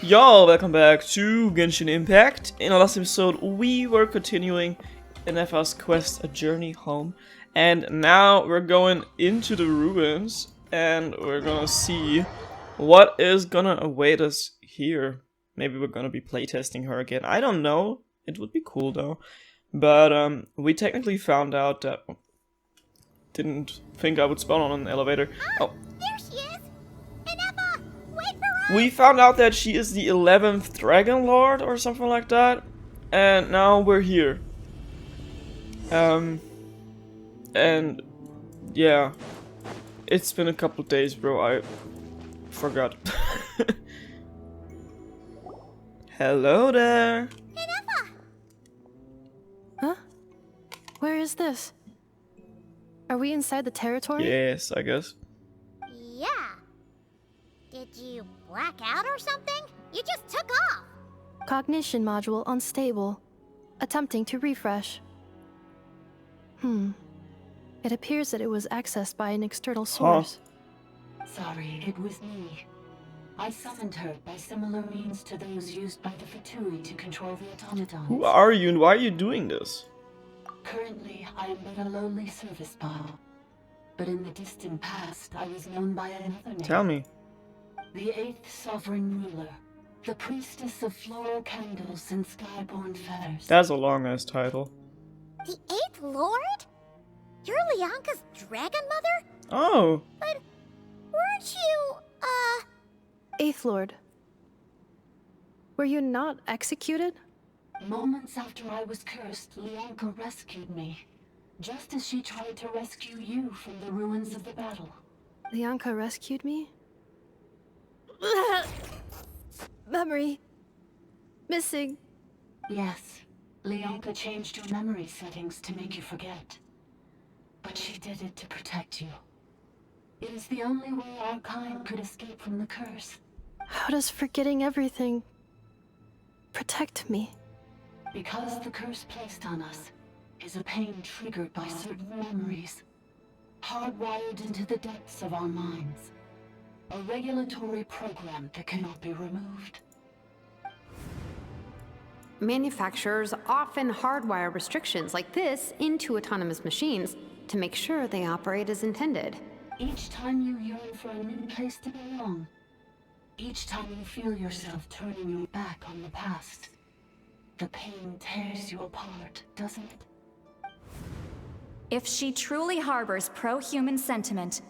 Yo, welcome back to Genshin Impact. In our last episode, we were continuing NF's quest, A Journey Home. And now we're going into the ruins, and we're gonna see what is gonna await us here. Maybe we're gonna be playtesting her again. I don't know. It would be cool though. But we technically found out that... Didn't think I would spawn on an elevator. Oh. There she is! Inefa! Wait for us! We found out that she is the 11th Dragon Lord or something like that. And now we're here. And yeah. It's been a couple days, bro. I forgot. Hello there. Inefa! Huh? Where is this? Are we inside the territory? Yes, I guess. Yeah. Did you black out or something? You just took off! Cognition module unstable. Attempting to refresh. It appears that it was accessed by an external source. Sorry, it was me. I summoned her by similar means to those used by the Fatui to control the automatons. Who are you and why are you doing this? Currently, I am but a lowly service pod. But in the distant past, I was known by another name. Tell me. The 8th Sovereign Ruler. The Priestess of Floral Candles and Skyborn Feathers. That's a long-ass title. The 8th Lord? You're Lianka's dragon mother? Oh. But weren't you, Eighth Lord. Were you not executed? Moments after I was cursed, Lianka rescued me. Just as she tried to rescue you from the ruins of the battle. Lianka rescued me? Memory. Missing. Yes, Lianka changed your memory settings to make you forget. But she did it to protect you. It is the only way our kind could escape from the curse. How does forgetting everything protect me? Because the curse placed on us is a pain triggered by certain memories, hardwired into the depths of our minds. A regulatory program that cannot be removed. Manufacturers often hardwire restrictions like this into autonomous machines to make sure they operate as intended. Each time you yearn for a new place to belong, each time you feel yourself turning your back on the past, the pain tears you apart, doesn't it? If she truly harbors pro-human sentiment,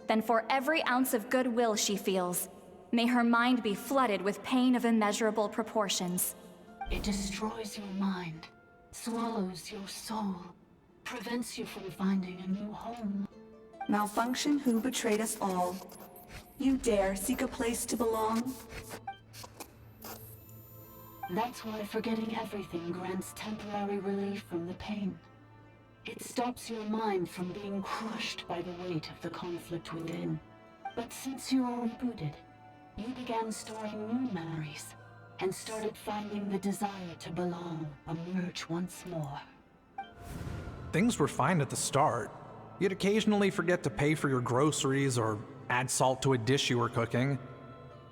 then for every ounce of goodwill she feels, may her mind be flooded with pain of immeasurable proportions. It destroys your mind, swallows your soul, prevents you from finding a new home. Malfunction who betrayed us all. You dare seek a place to belong? That's why forgetting everything grants temporary relief from the pain. It stops your mind from being crushed by the weight of the conflict within. But since you are rebooted, you began storing new memories, and started finding the desire to belong emerge once more. Things were fine at the start. You'd occasionally forget to pay for your groceries or add salt to a dish you were cooking.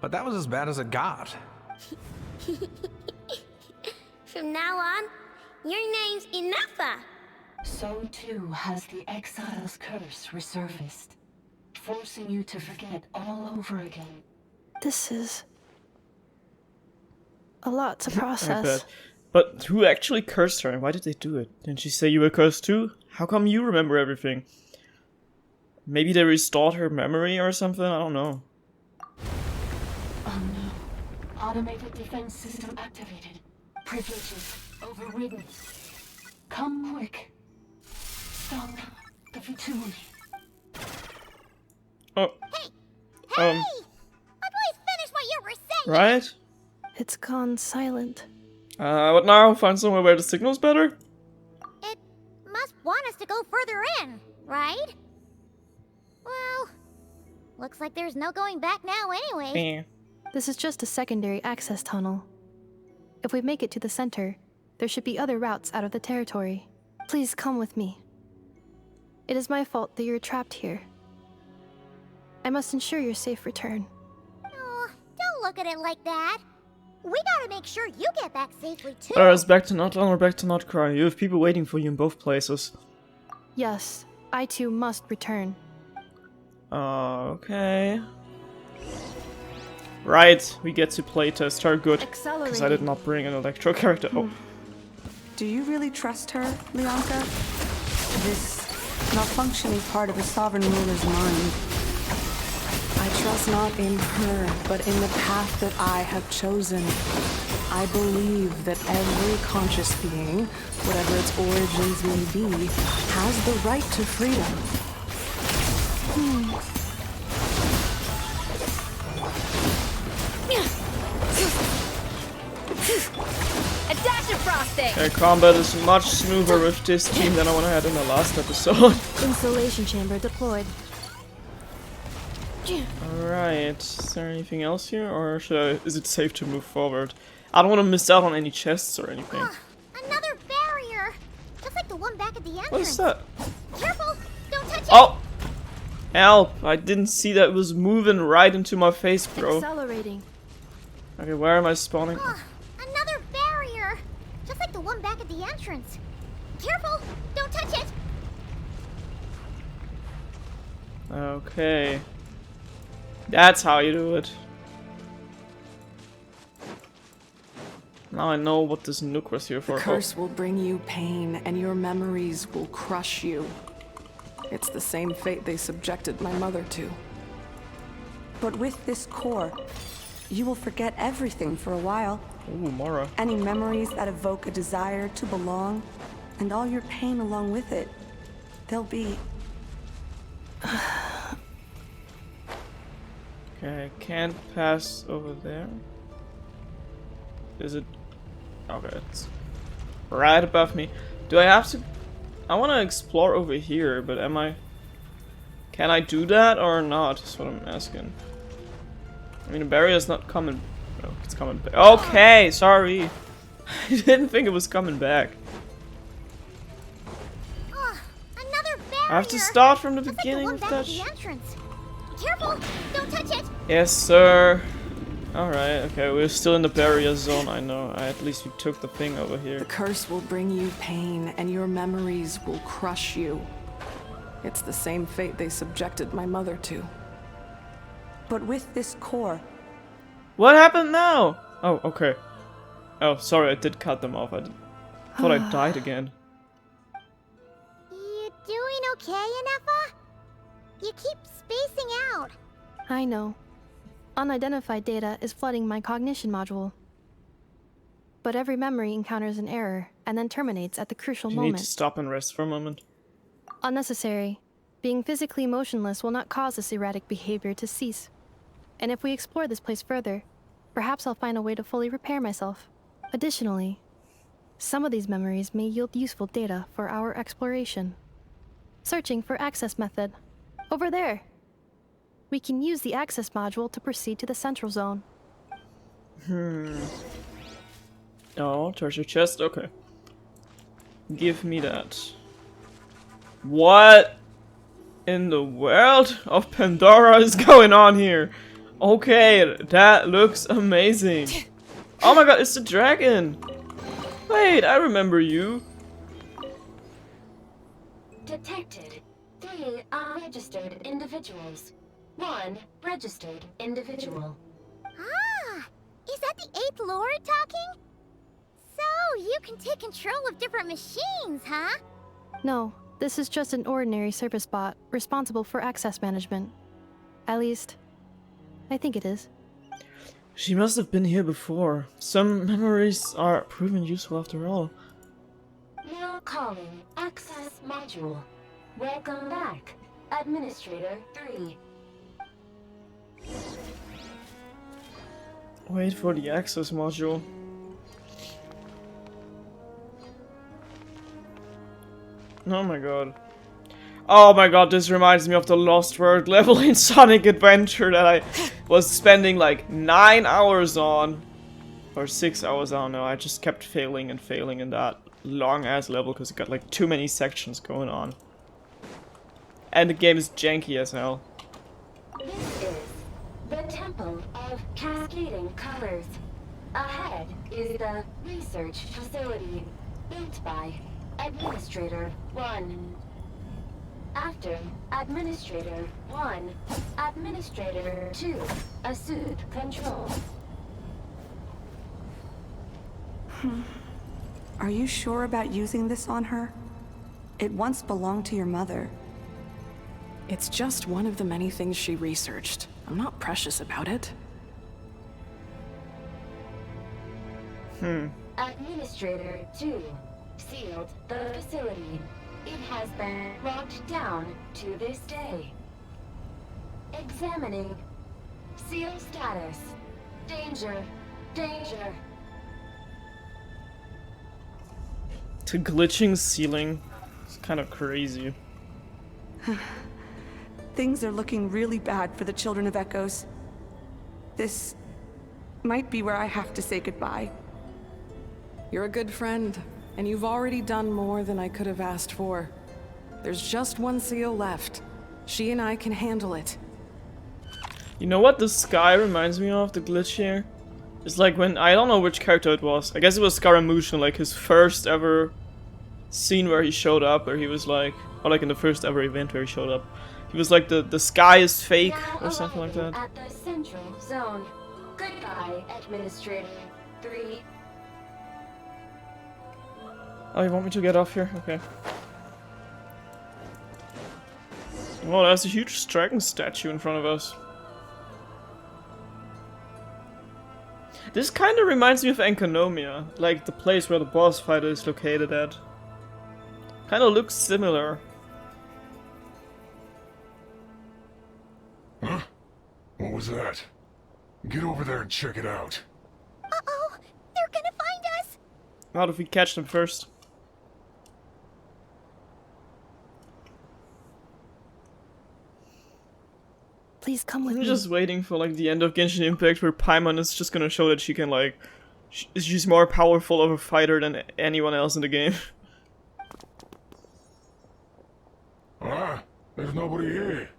But that was as bad as it got. From now on, your name's Inefa. So too has the Exile's curse resurfaced, forcing you to forget all over again. This is a lot to I process. bet. But who actually cursed her and why did they do it? Didn't she say you were cursed too? How come you remember everything? Maybe they restored her memory or something? I don't know. Oh no. Automated defense system activated. Privileges overridden. Come quick. Stop the Fatui. Oh. Hey! Hey! Please finish what you were saying! Right? It's gone silent. What now? Find somewhere where the signal's better? It must want us to go further in, right? Well, looks like there's no going back now anyway. Eh. This is just a secondary access tunnel. If we make it to the center, there should be other routes out of the territory. Please come with me. It is my fault that you're trapped here. I must ensure your safe return. Oh, don't look at it like that. We gotta make sure you get back safely too. Whereas back to Notland or back to Notcry, you have people waiting for you in both places. Yes, I too must return. Okay. Right, we get to playtest her good. Because I did not bring an Electro character. Oh. Do you really trust her, Leonka? This malfunctioning part of a sovereign ruler's mind. I trust not in her, but in the path that I have chosen. I believe that every conscious being, whatever its origins may be, has the right to freedom. A dash of frosting! Okay, combat is much smoother with this team than I want to had in the last episode. Installation chamber deployed. Alright, is there anything else here, or is it safe to move forward? I don't want to miss out on any chests or anything. Another barrier! Just like the one back at the entrance. What is that? Careful! Don't touch it! Oh! Help! I didn't see that it was moving right into my face, bro. Accelerating. Okay, where am I spawning? Another barrier! Just like the one back at the entrance. Careful! Don't touch it! Okay. That's how you do it. Now I know what this Nook was here for. The curse will bring you pain, and your memories will crush you. It's the same fate they subjected my mother to. But with this core, you will forget everything for a while. Ooh, Mara. Any memories that evoke a desire to belong, and all your pain along with it. They'll be... Okay, I can't pass over there. Is it? Okay, it's right above me. Do I have to? I want to explore over here, but am I? Can I do that or not? That's what I'm asking. I mean, the barrier's not coming. Oh, it's coming back. Okay, sorry. I didn't think it was coming back. Another barrier! I have to start from the Just beginning like of the one that. back at the entrance. Careful! Don't touch it! Yes, sir. Alright, okay, we're still in the barrier zone, I know. At least we took the thing over here. The curse will bring you pain, and your memories will crush you. It's the same fate they subjected my mother to. But with this core, What happened now? Oh, okay. Oh, sorry, I did cut them off. I thought I died again. You doing okay, Inefa? You keep spacing out. I know. Unidentified data is flooding my cognition module. But every memory encounters an error and then terminates at the crucial You moment. need to stop and rest for a moment. Unnecessary. Being physically motionless will not cause this erratic behavior to cease. And if we explore this place further, perhaps I'll find a way to fully repair myself. Additionally, some of these memories may yield useful data for our exploration. Searching for access method. Over there. We can use the access module to proceed to the central zone. Oh, treasure chest? Okay. Give me that. What in the world of Pandora is going on here? Okay, that looks amazing. Oh my god, it's the dragon! Wait, I remember you. Detected 3 unregistered individuals. 1 registered individual. Is that the 8th Lord talking? So, you can take control of different machines, huh? No, this is just an ordinary service bot responsible for access management. At least, I think it is. She must have been here before. Some memories are proven useful after all. Now calling access module. Welcome back, Administrator 3. Wait for the access module. Oh my god. Oh my god, this reminds me of the Lost World level in Sonic Adventure that I was spending like 9 hours on. Or 6 hours, I don't know. I just kept failing and failing in that long ass level because it got like too many sections going on. And the game is janky as hell. This is the Temple of Cascading Colors. Ahead is the research facility built by Administrator 1. After Administrator 1, Administrator 2 assumed control. Are you sure about using this on her? It once belonged to your mother. It's just one of the many things she researched. I'm not precious about it. Administrator 2 sealed the facility. It has been locked down to this day. Examining. Seal status. Danger. Danger. To glitching ceiling. It's kind of crazy. Things are looking really bad for the Children of Echoes. This might be where I have to say goodbye. You're a good friend, and you've already done more than I could have asked for. There's just one seal left. She and I can handle it. You know what the sky reminds me of, the glitch here? It's like when, I don't know which character it was. I guess it was Scaramouche in like his first ever scene where he showed up, where he was like, or like in the first ever event where he showed up. He was like, the sky is fake, or something like that. At the central zone. Goodbye, Administrator 3. Oh, you want me to get off here? Okay. Well, there's a huge dragon statue in front of us. This kind of reminds me of Enkanomiya, like the place where the boss fight is located at. Kind of looks similar. Huh? What was that? Get over there and check it out. Uh-oh! They're gonna find us! How if we catch them first? Please come with I'm me. just waiting for like the end of Genshin Impact where Paimon is just gonna show that she can like... She's more powerful of a fighter than anyone else in the game. Ah, there's nobody here.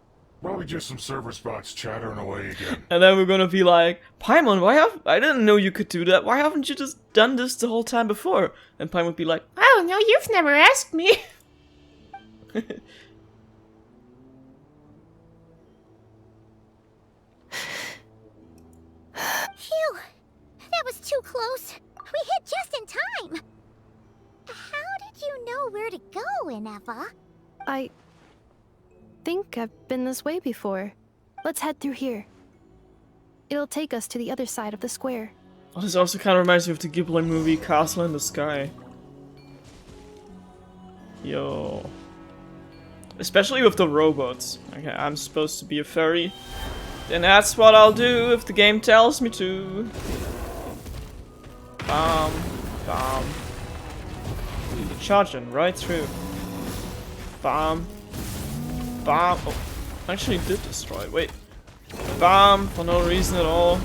Probably just some server spots chattering away again. And then we're gonna be like, Paimon, I didn't know you could do that. Why haven't you just done this the whole time before? And Paimon would be like, oh no, you've never asked me. Phew! That was too close. We hit just in time. How did you know where to go, Ineva? I think I've been this way before. Let's head through here. It'll take us to the other side of the square. Oh, this also kind of reminds me of the Ghibli movie Castle in the Sky. Yo. Especially with the robots. Okay, I'm supposed to be a fairy. Then that's what I'll do if the game tells me to. Bam. Bam. Charging right through. Bam. Bam. Oh, actually did destroy. Wait. Bam. For no reason at all.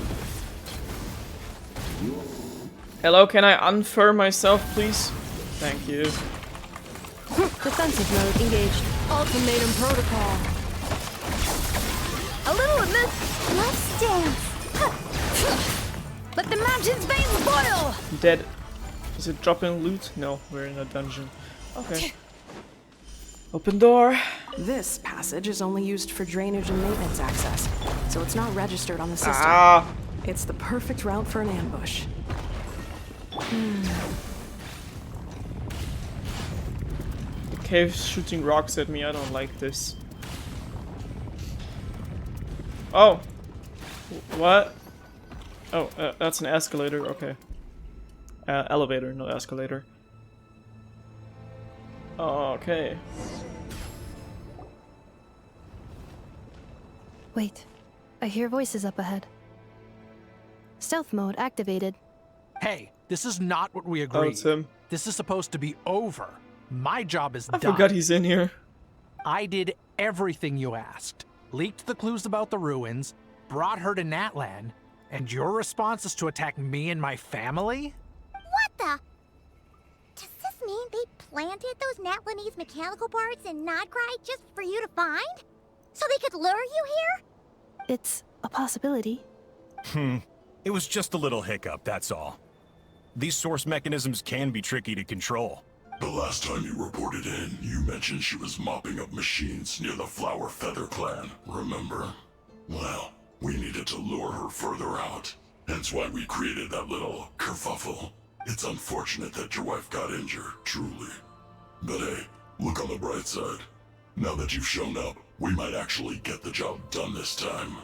Hello, can I unfur myself, please? Thank you. Defensive mode engaged. Ultimatum protocol. A little of this. Let's dance. Let the mountain's veins boil! Dead. Is it dropping loot? No, we're in a dungeon. Okay. Open door. This passage is only used for drainage and maintenance access, so it's not registered on the system. Ah. It's the perfect route for an ambush. The cave's shooting rocks at me. I don't like this. Oh. What? Oh, that's an escalator. Okay. Elevator, not escalator. Okay. Wait. I hear voices up ahead. Stealth mode activated. Hey, this is not what we Oh, agreed. it's him. This is supposed to be over. My job is I done. forgot he's in here. I did everything you asked. Leaked the clues about the ruins, brought her to Natlan, and your response is to attack me and my family? What the? Does this mean they planted those Natlanese mechanical parts in Nodcry just for you to find? So they could lure you here? It's a possibility. It was just a little hiccup, that's all. These source mechanisms can be tricky to control. The last time you reported in, you mentioned she was mopping up machines near the Flower Feather clan, remember? Well, we needed to lure her further out. Hence why we created that little kerfuffle. It's unfortunate that your wife got injured, truly. But hey, look on the bright side. Now that you've shown up, we might actually get the job done this time.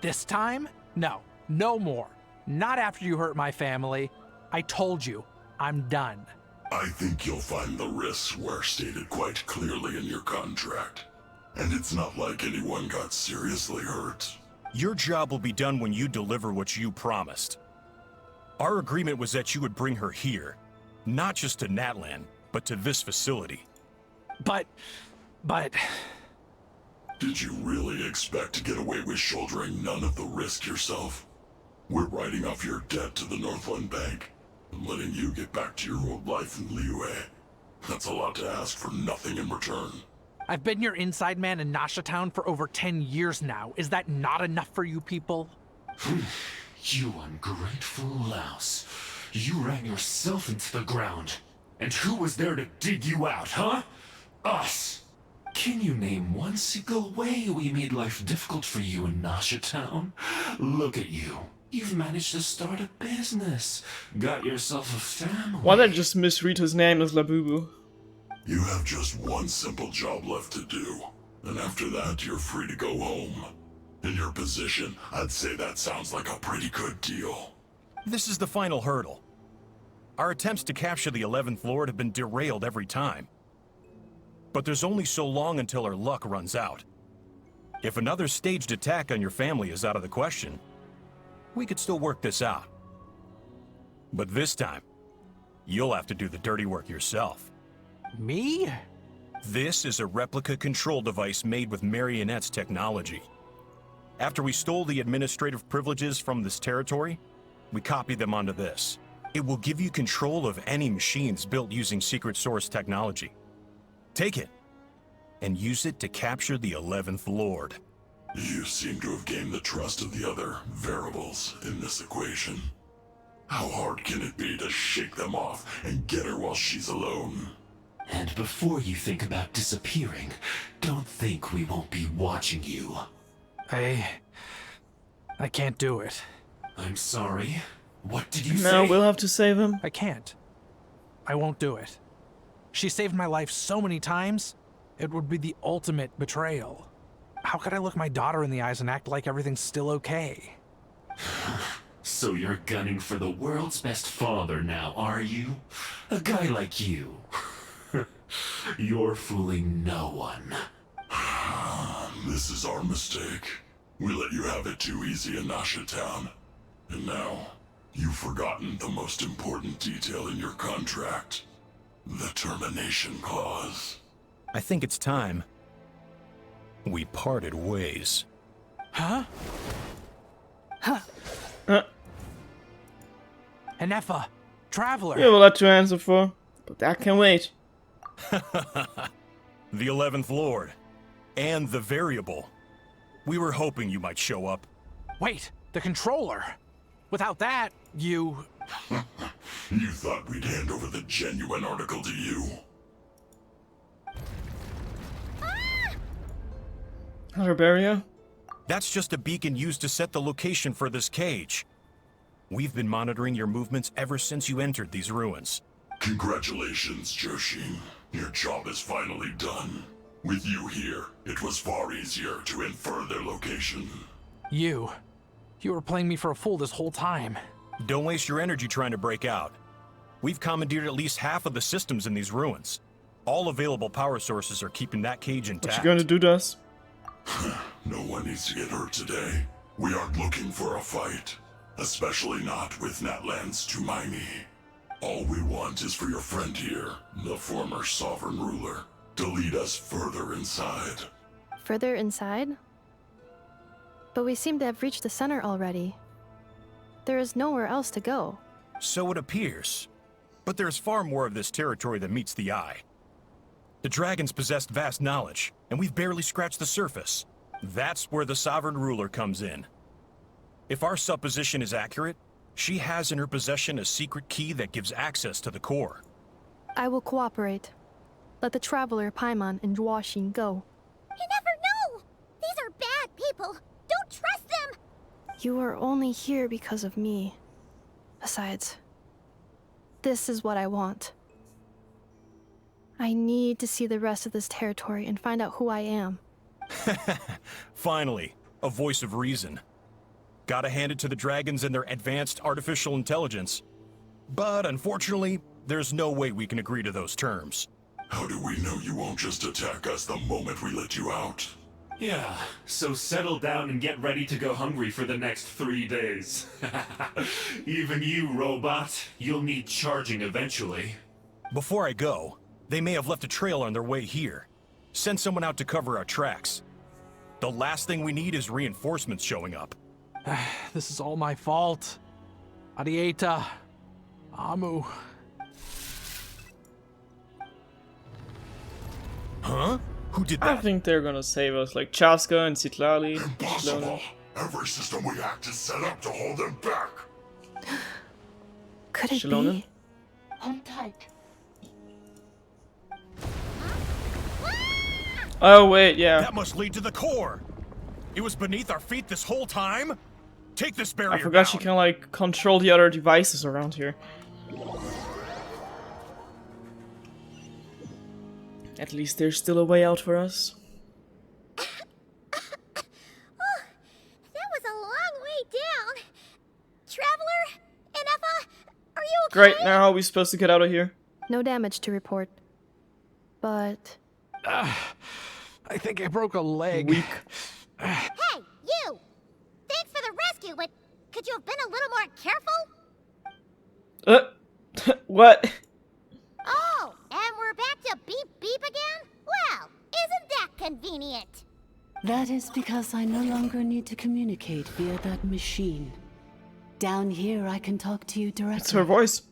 This time? No. No more. Not after you hurt my family. I told you, I'm done. I think you'll find the risks were stated quite clearly in your contract. And it's not like anyone got seriously hurt. Your job will be done when you deliver what you promised. Our agreement was that you would bring her here, not just to Natlan, but to this facility. But... Did you really expect to get away with shouldering none of the risk yourself? We're writing off your debt to the Northland Bank and letting you get back to your old life in Liyue. That's a lot to ask for nothing in return. I've been your inside man in Nasha Town for over 10 years now. Is that not enough for you people? You ungrateful louse. You ran yourself into the ground. And who was there to dig you out, huh? Us! Can you name one single way we made life difficult for you in Nasha Town? Look at you. You've managed to start a business. Got yourself a family. Why did I just misread his name as Labubu? You have just one simple job left to do. And after that, you're free to go home. In your position, I'd say that sounds like a pretty good deal. This is the final hurdle. Our attempts to capture the 11th Lord have been derailed every time. But there's only so long until our luck runs out. If another staged attack on your family is out of the question, we could still work this out. But this time, you'll have to do the dirty work yourself. Me? This is a replica control device made with Marionette's technology. After we stole the administrative privileges from this territory, we copied them onto this. It will give you control of any machines built using secret source technology. Take it, and use it to capture the 11th Lord. You seem to have gained the trust of the other variables in this equation. How hard can it be to shake them off and get her while she's alone? And before you think about disappearing, don't think we won't be watching you. I can't do it. I'm sorry. What did you say? Now we'll have to save him. I can't. I won't do it. She saved my life so many times, it would be the ultimate betrayal. How could I look my daughter in the eyes and act like everything's still okay? So you're gunning for the world's best father now, are you? A guy like you. You're fooling no one. This is our mistake. We let you have it too easy in Nasha Town. And now, you've forgotten the most important detail in your contract. The termination clause. I think it's time we parted ways. Huh? Hanefa, Traveler. We have a lot to answer for, but that can wait. The 11th Lord. And the variable. We were hoping you might show up. Wait, the controller. Without that, you... You thought we'd hand over the genuine article to you? Herbaria? That's just a beacon used to set the location for this cage. We've been monitoring your movements ever since you entered these ruins. Congratulations, Joshin. Your job is finally done. With you here, it was far easier to infer their location. You were playing me for a fool this whole time. Don't waste your energy trying to break out. We've commandeered at least half of the systems in these ruins. All available power sources are keeping that cage intact. What you gonna do to us? No one needs to get hurt today. We aren't looking for a fight. Especially not with Natlan's Tumaini. All we want is for your friend here, the former sovereign ruler, to lead us further inside. Further inside? But we seem to have reached the center already. There is nowhere else to go. So it appears. But there's far more of this territory than meets the eye. The dragons possessed vast knowledge, and we've barely scratched the surface. That's where the sovereign ruler comes in. If our supposition is accurate, she has in her possession a secret key that gives access to the core. I will cooperate. Let the traveler Paimon and Huaxin go. You never know! These are bad people! Don't trust them! You are only here because of me. Besides, this is what I want. I need to see the rest of this territory and find out who I am. Finally, a voice of reason. Gotta hand it to the dragons and their advanced artificial intelligence. But unfortunately, there's no way we can agree to those terms. How do we know you won't just attack us the moment we let you out? Yeah, so settle down and get ready to go hungry for the next 3 days. Even you, robot, you'll need charging eventually. Before I go, they may have left a trail on their way here. Send someone out to cover our tracks. The last thing we need is reinforcements showing up. This is all my fault. Arieta. Amu. Huh? Who did I that? think they're gonna save us, like Chaska and Citlali. Impossible! Every system we hacked is set up to hold them back! Could it Shilonen? be? Hold tight. Oh wait, yeah. That must lead to the core. It was beneath our feet this whole time? Take this barrier I forgot she down. can like control the other devices around here. At least there's still a way out for us. That was a long way down. Traveler, Enefa, are you okay? Great, now how are we supposed to get out of here? No damage to report. But I think I broke a leg. Weak. Hey, you! Thanks for the rescue, but could you have been a little more careful? What? Oh, and we're back to beep beep again? Well, isn't that convenient? That is because I no longer need to communicate via that machine. Down here, I can talk to you directly. It's her voice.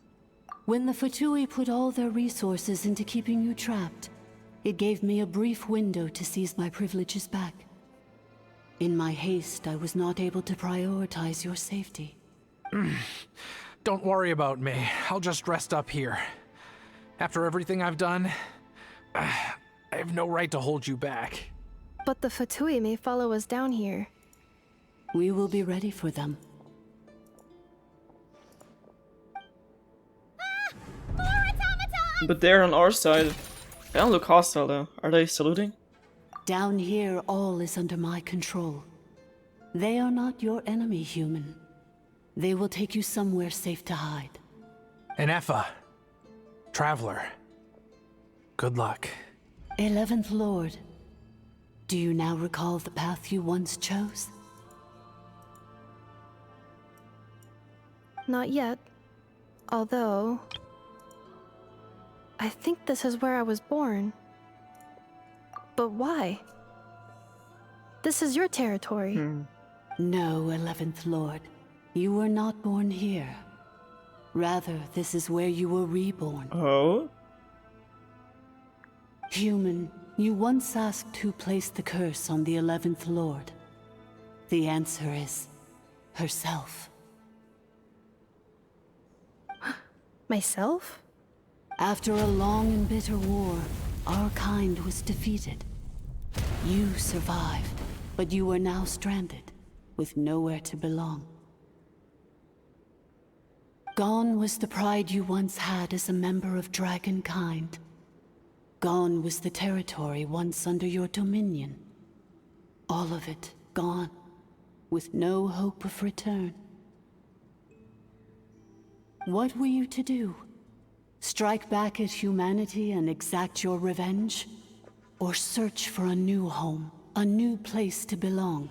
When the Fatui put all their resources into keeping you trapped, it gave me a brief window to seize my privileges back. In my haste, I was not able to prioritize your safety. Don't worry about me. I'll just rest up here. After everything I've done, I have no right to hold you back. but the Fatui may follow us down here. We will be ready for them. But they're on our side. They don't look hostile though. Are they saluting? Down here, all is under my control. They are not your enemy, human. They will take you somewhere safe to hide. Enefa. Traveler. Good luck. 11th Lord, do you now recall the path you once chose? Not yet. Although... I think this is where I was born. But why? This is your territory. No, 11th Lord. You were not born here. Rather, this is where you were reborn. Oh? Human, you once asked who placed the curse on the 11th Lord. The answer is... herself. Myself? After a long and bitter war, our kind was defeated. You survived, but you are now stranded, with nowhere to belong. Gone was the pride you once had as a member of dragonkind. Gone was the territory once under your dominion. All of it gone, with no hope of return. What were you to do? Strike back at humanity and exact your revenge? Or search for a new home, a new place to belong?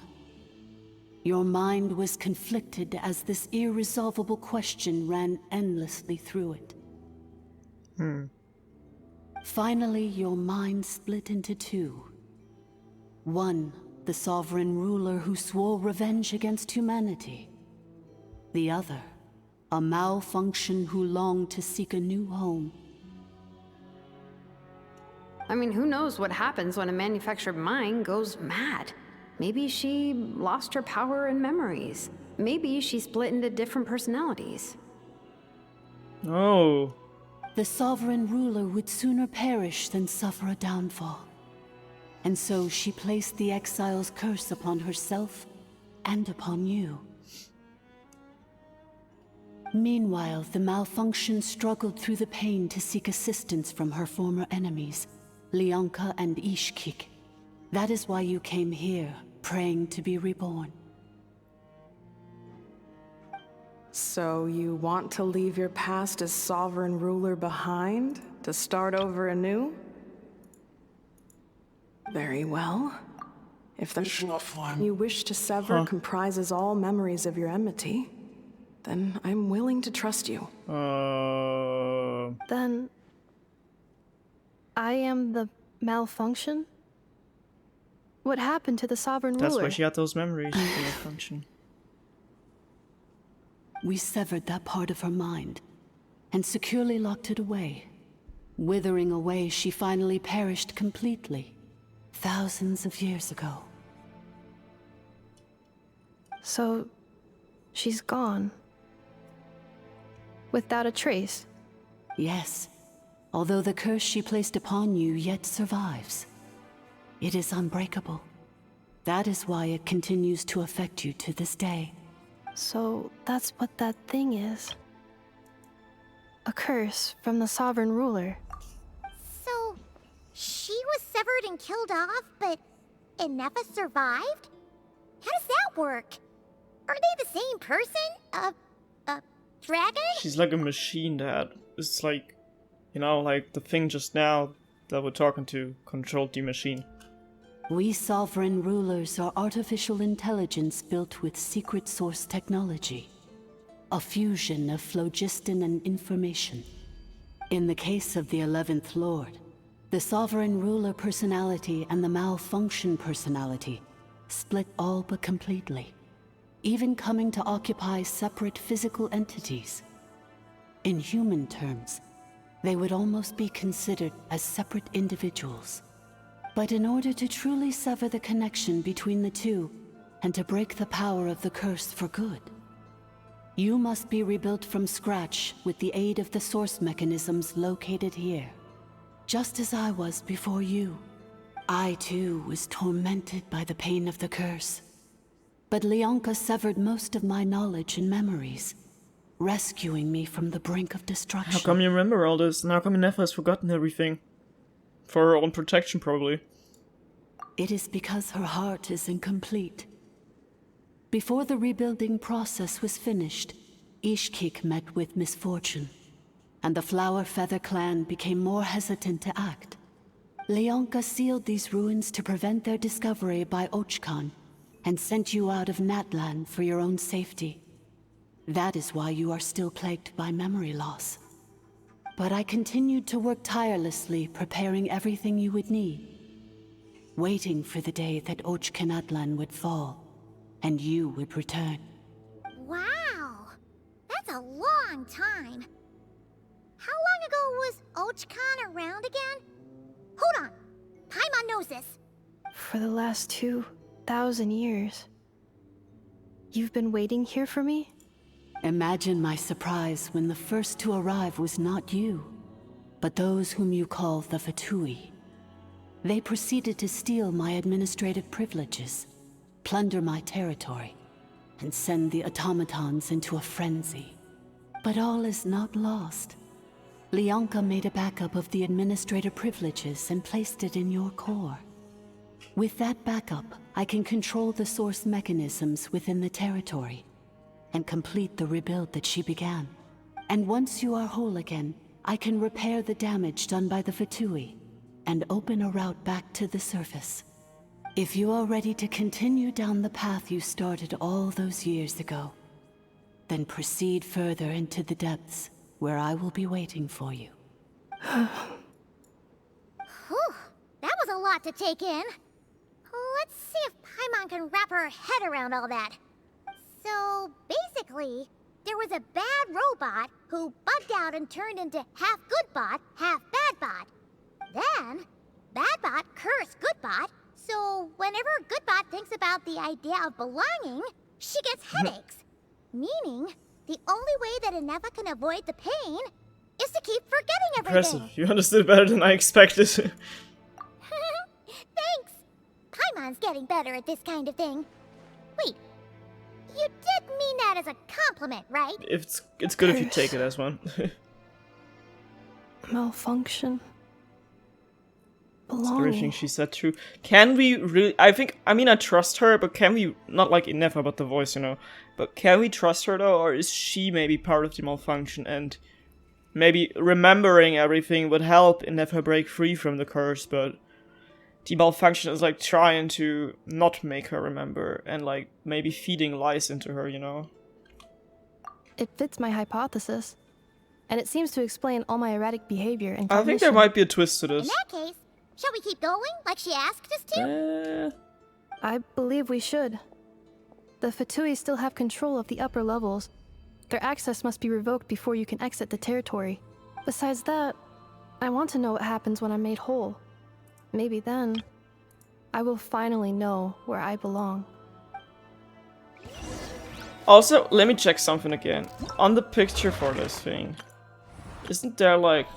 Your mind was conflicted as this irresolvable question ran endlessly through it. Finally, your mind split into two. One, the sovereign ruler who swore revenge against humanity. The other, a malfunction who longed to seek a new home. I mean, who knows what happens when a manufactured mind goes mad? Maybe she lost her power and memories. maybe she split into different personalities. Oh. The sovereign ruler would sooner perish than suffer a downfall. And so she placed the exile's curse upon herself and upon you. Meanwhile, the malfunction struggled through the pain to seek assistance from her former enemies, Leonka and Ishkik. That is why you came here, praying to be reborn. So you want to leave your past as sovereign ruler behind, to start over anew? Very well. If the you wish to sever comprises all memories of your enmity, then I'm willing to trust you. Then I am the malfunction? What happened to the sovereign ruler? That's why she had those memories, the malfunction. We severed that part of her mind and securely locked it away. Withering away, she finally perished completely, thousands of years ago. So, she's gone. Without a trace? Yes, although the curse she placed upon you yet survives. It is unbreakable. That is why it continues to affect you to this day. So, that's what that thing is. A curse from the sovereign ruler. So, she was severed and killed off, but Inefa survived? How does that work? Are they the same person? Dragon? She's like a machine that is like, you know, like the thing just now that we're talking to controlled the machine. We sovereign rulers are artificial intelligence built with secret source technology. A fusion of phlogiston and information. In the case of the 11th Lord, the sovereign ruler personality and the malfunction personality split all but completely, even coming to occupy separate physical entities. In human terms, they would almost be considered as separate individuals. But in order to truly sever the connection between the two, and to break the power of the curse for good, you must be rebuilt from scratch with the aid of the source mechanisms located here. Just as I was before you. I too was tormented by the pain of the curse. But Leonka severed most of my knowledge and memories, rescuing me from the brink of destruction. How come you remember all this? And how come Inefa has forgotten everything? For her own protection, probably. It is because her heart is incomplete. Before the rebuilding process was finished, Ishkik met with misfortune, and the Flower Feather clan became more hesitant to act. Leonka sealed these ruins to prevent their discovery by Ochkan, and sent you out of Natlan for your own safety. That is why you are still plagued by memory loss. But I continued to work tirelessly, preparing everything you would need, waiting for the day that Ochkanatlan would fall, and you would return. Wow! That's a long time. How long ago was Ochkan around again? Hold on! Paimon knows this! For the last 2,000 years. You've been waiting here for me? Imagine my surprise when the first to arrive was not you, but those whom you call the Fatui. They proceeded to steal my administrative privileges, plunder my territory, and send the automatons into a frenzy. But all is not lost. Leonka made a backup of the administrator privileges and placed it in your core. With that backup, I can control the source mechanisms within the territory and complete the rebuild that she began. And once you are whole again, I can repair the damage done by the Fatui and open a route back to the surface. If you are ready to continue down the path you started all those years ago, then proceed further into the depths where I will be waiting for you. Whew, that was a lot to take in. Let's see if Paimon can wrap her head around all that. So, basically, there was a bad robot who bugged out and turned into half good bot, half bad bot. Then, bad bot cursed good bot, so whenever good bot thinks about the idea of belonging, she gets headaches. Meaning, the only way that Inefa can avoid the pain is to keep forgetting everything. Impressive. You understood better than I expected. Thanks. Paimon's getting better at this kind of thing. Wait, you did mean that as a compliment, right? It's good if you take it as one. Malfunction. Everything she said true. Can we really? I mean, I trust her, but can we not like Inefa about the voice, you know? But can we trust her though, or is she maybe part of the malfunction? And maybe remembering everything would help Inefa break free from the curse, but the malfunction is like trying to not make her remember and like maybe feeding lies into her, you know? It fits my hypothesis, and it seems to explain all my erratic behavior and I think there might be a twist to this. In that case, shall we keep going like she asked us to? I believe we should. The Fatui still have control of the upper levels. Their access must be revoked before you can exit the territory. Besides that, I want to know what happens when I'm made whole. Maybe then, I will finally know where I belong. Also, let me check something again. On the picture for this thing, isn't there like...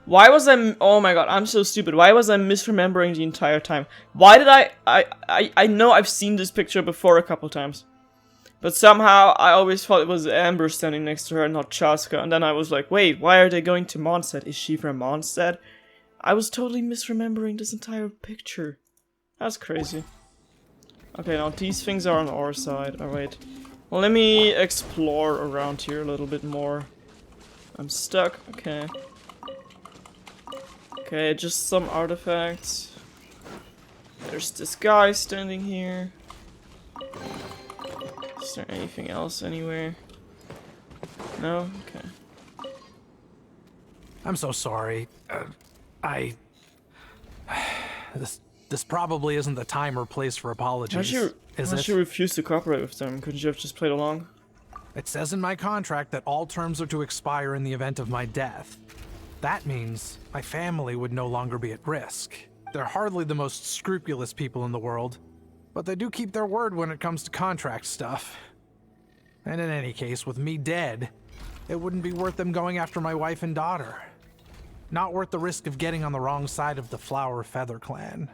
Why was I... Oh my god, I'm so stupid. Why was I misremembering the entire time? Why did I know I've seen this picture before a couple times. But somehow, I always thought it was Amber standing next to her, not Chaska. And then I was like, wait, why are they going to Mondstadt? Is she from Mondstadt? I was totally misremembering this entire picture. That's crazy. Okay, now these things are on our side. Oh, wait. Well, let me explore around here a little bit more. I'm stuck. Okay. Okay, just some artifacts. There's this guy standing here. Is there anything else anywhere? No? Okay. I'm so sorry. This probably isn't the time or place for apologies. How'd you refuse to cooperate with them? Couldn't you have just played along? It says in my contract that all terms are to expire in the event of my death. That means my family would no longer be at risk. They're hardly the most scrupulous people in the world, but they do keep their word when it comes to contract stuff. And in any case, with me dead, it wouldn't be worth them going after my wife and daughter. Not worth the risk of getting on the wrong side of the Flower Feather clan.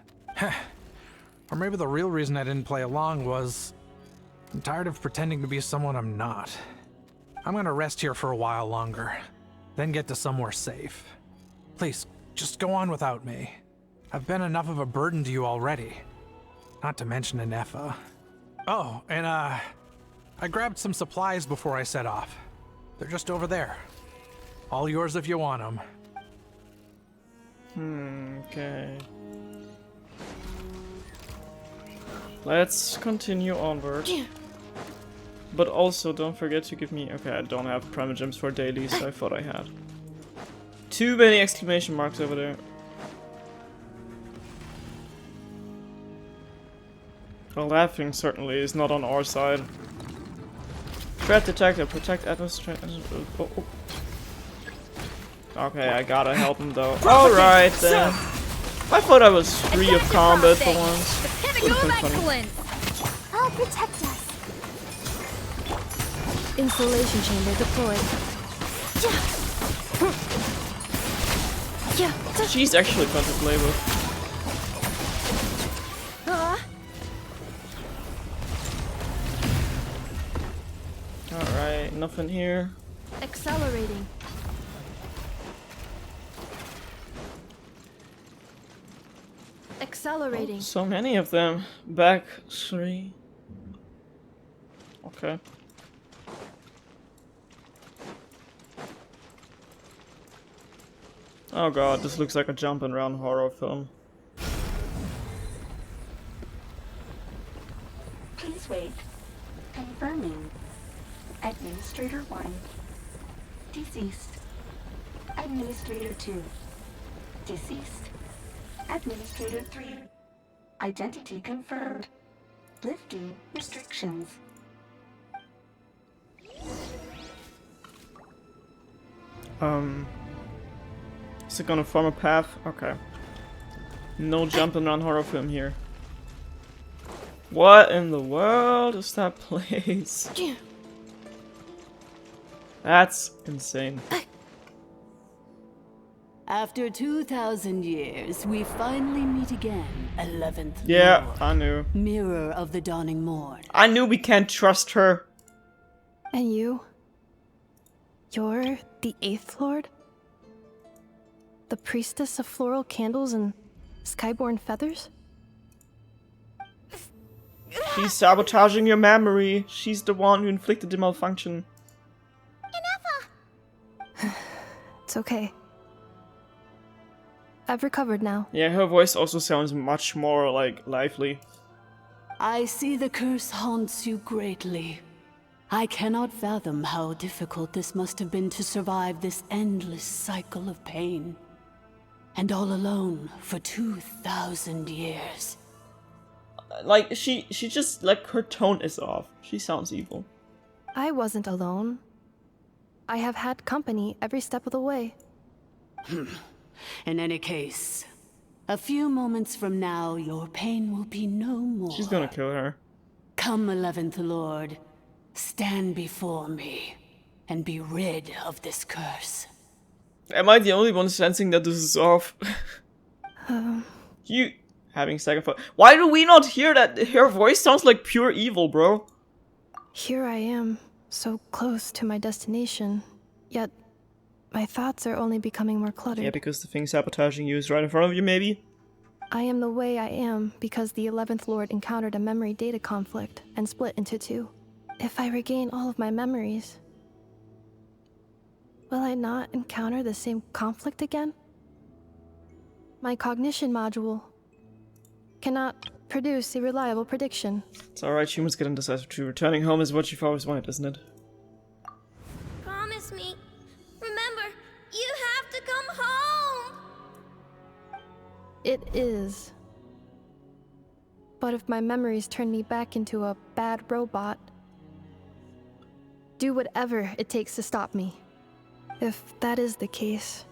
Or maybe the real reason I didn't play along was I'm tired of pretending to be someone I'm not. I'm gonna rest here for a while longer, then get to somewhere safe. Please, just go on without me. I've been enough of a burden to you already. Not to mention Inefa. Oh, and I grabbed some supplies before I set off. They're just over there. All yours if you want them. Okay. Let's continue onward. But also, don't forget to give me... Okay, I don't have Primogems for daily, so I thought I had. Too many exclamation marks over there. Well, that thing certainly is not on our side. Threat detector, protect atmosphere... Oh, oh. Okay, I gotta help him though. Alright then. I thought I was free of combat for once. Would've been funny. I'll protect us. Insulation chamber deployed. She's actually fun to play with. Alright, nothing here. Accelerating. Accelerating. Oh, so many of them. Back 3. Okay. Oh god, this looks like a jump and run horror film. Please wait. Confirming. Administrator 1. Deceased. Administrator 2. Deceased. Administrator 3. Identity confirmed. Lifting restrictions. Is it gonna form a path? Okay. No jump and run horror film here. What in the world is that place? That's insane. After 2,000 years, we finally meet again, 11th Yeah, Lord, I knew. Mirror of the Dawning Morn. I knew we can't trust her. And you? You're the 8th Lord? The priestess of floral candles and skyborn feathers? She's sabotaging your memory. She's the one who inflicted the malfunction. It's okay. I've recovered now. Yeah, her voice also sounds much more, like, lively. I see the curse haunts you greatly. I cannot fathom how difficult this must have been to survive this endless cycle of pain. And all alone for 2,000 years. Like, she just, like, her tone is off. She sounds evil. I wasn't alone. I have had company every step of the way. In any case, a few moments from now, your pain will be no more. She's gonna kill her. Come, 11th Lord, stand before me, and be rid of this curse. Am I the only one sensing that this is off? You having second thought. Why do we not hear that? Her voice sounds like pure evil, bro. Here I am, so close to my destination, yet my thoughts are only becoming more cluttered. Yeah, because the thing sabotaging you is right in front of you, maybe? I am the way I am because the 11th Lord encountered a memory data conflict and split into two. If I regain all of my memories, will I not encounter the same conflict again? My cognition module cannot produce a reliable prediction. It's alright, humans get indecisive too. Returning home is what you've always wanted, isn't it? Promise me. Remember, you have to come home! It is. But if my memories turn me back into a bad robot, do whatever it takes to stop me. If that is the case,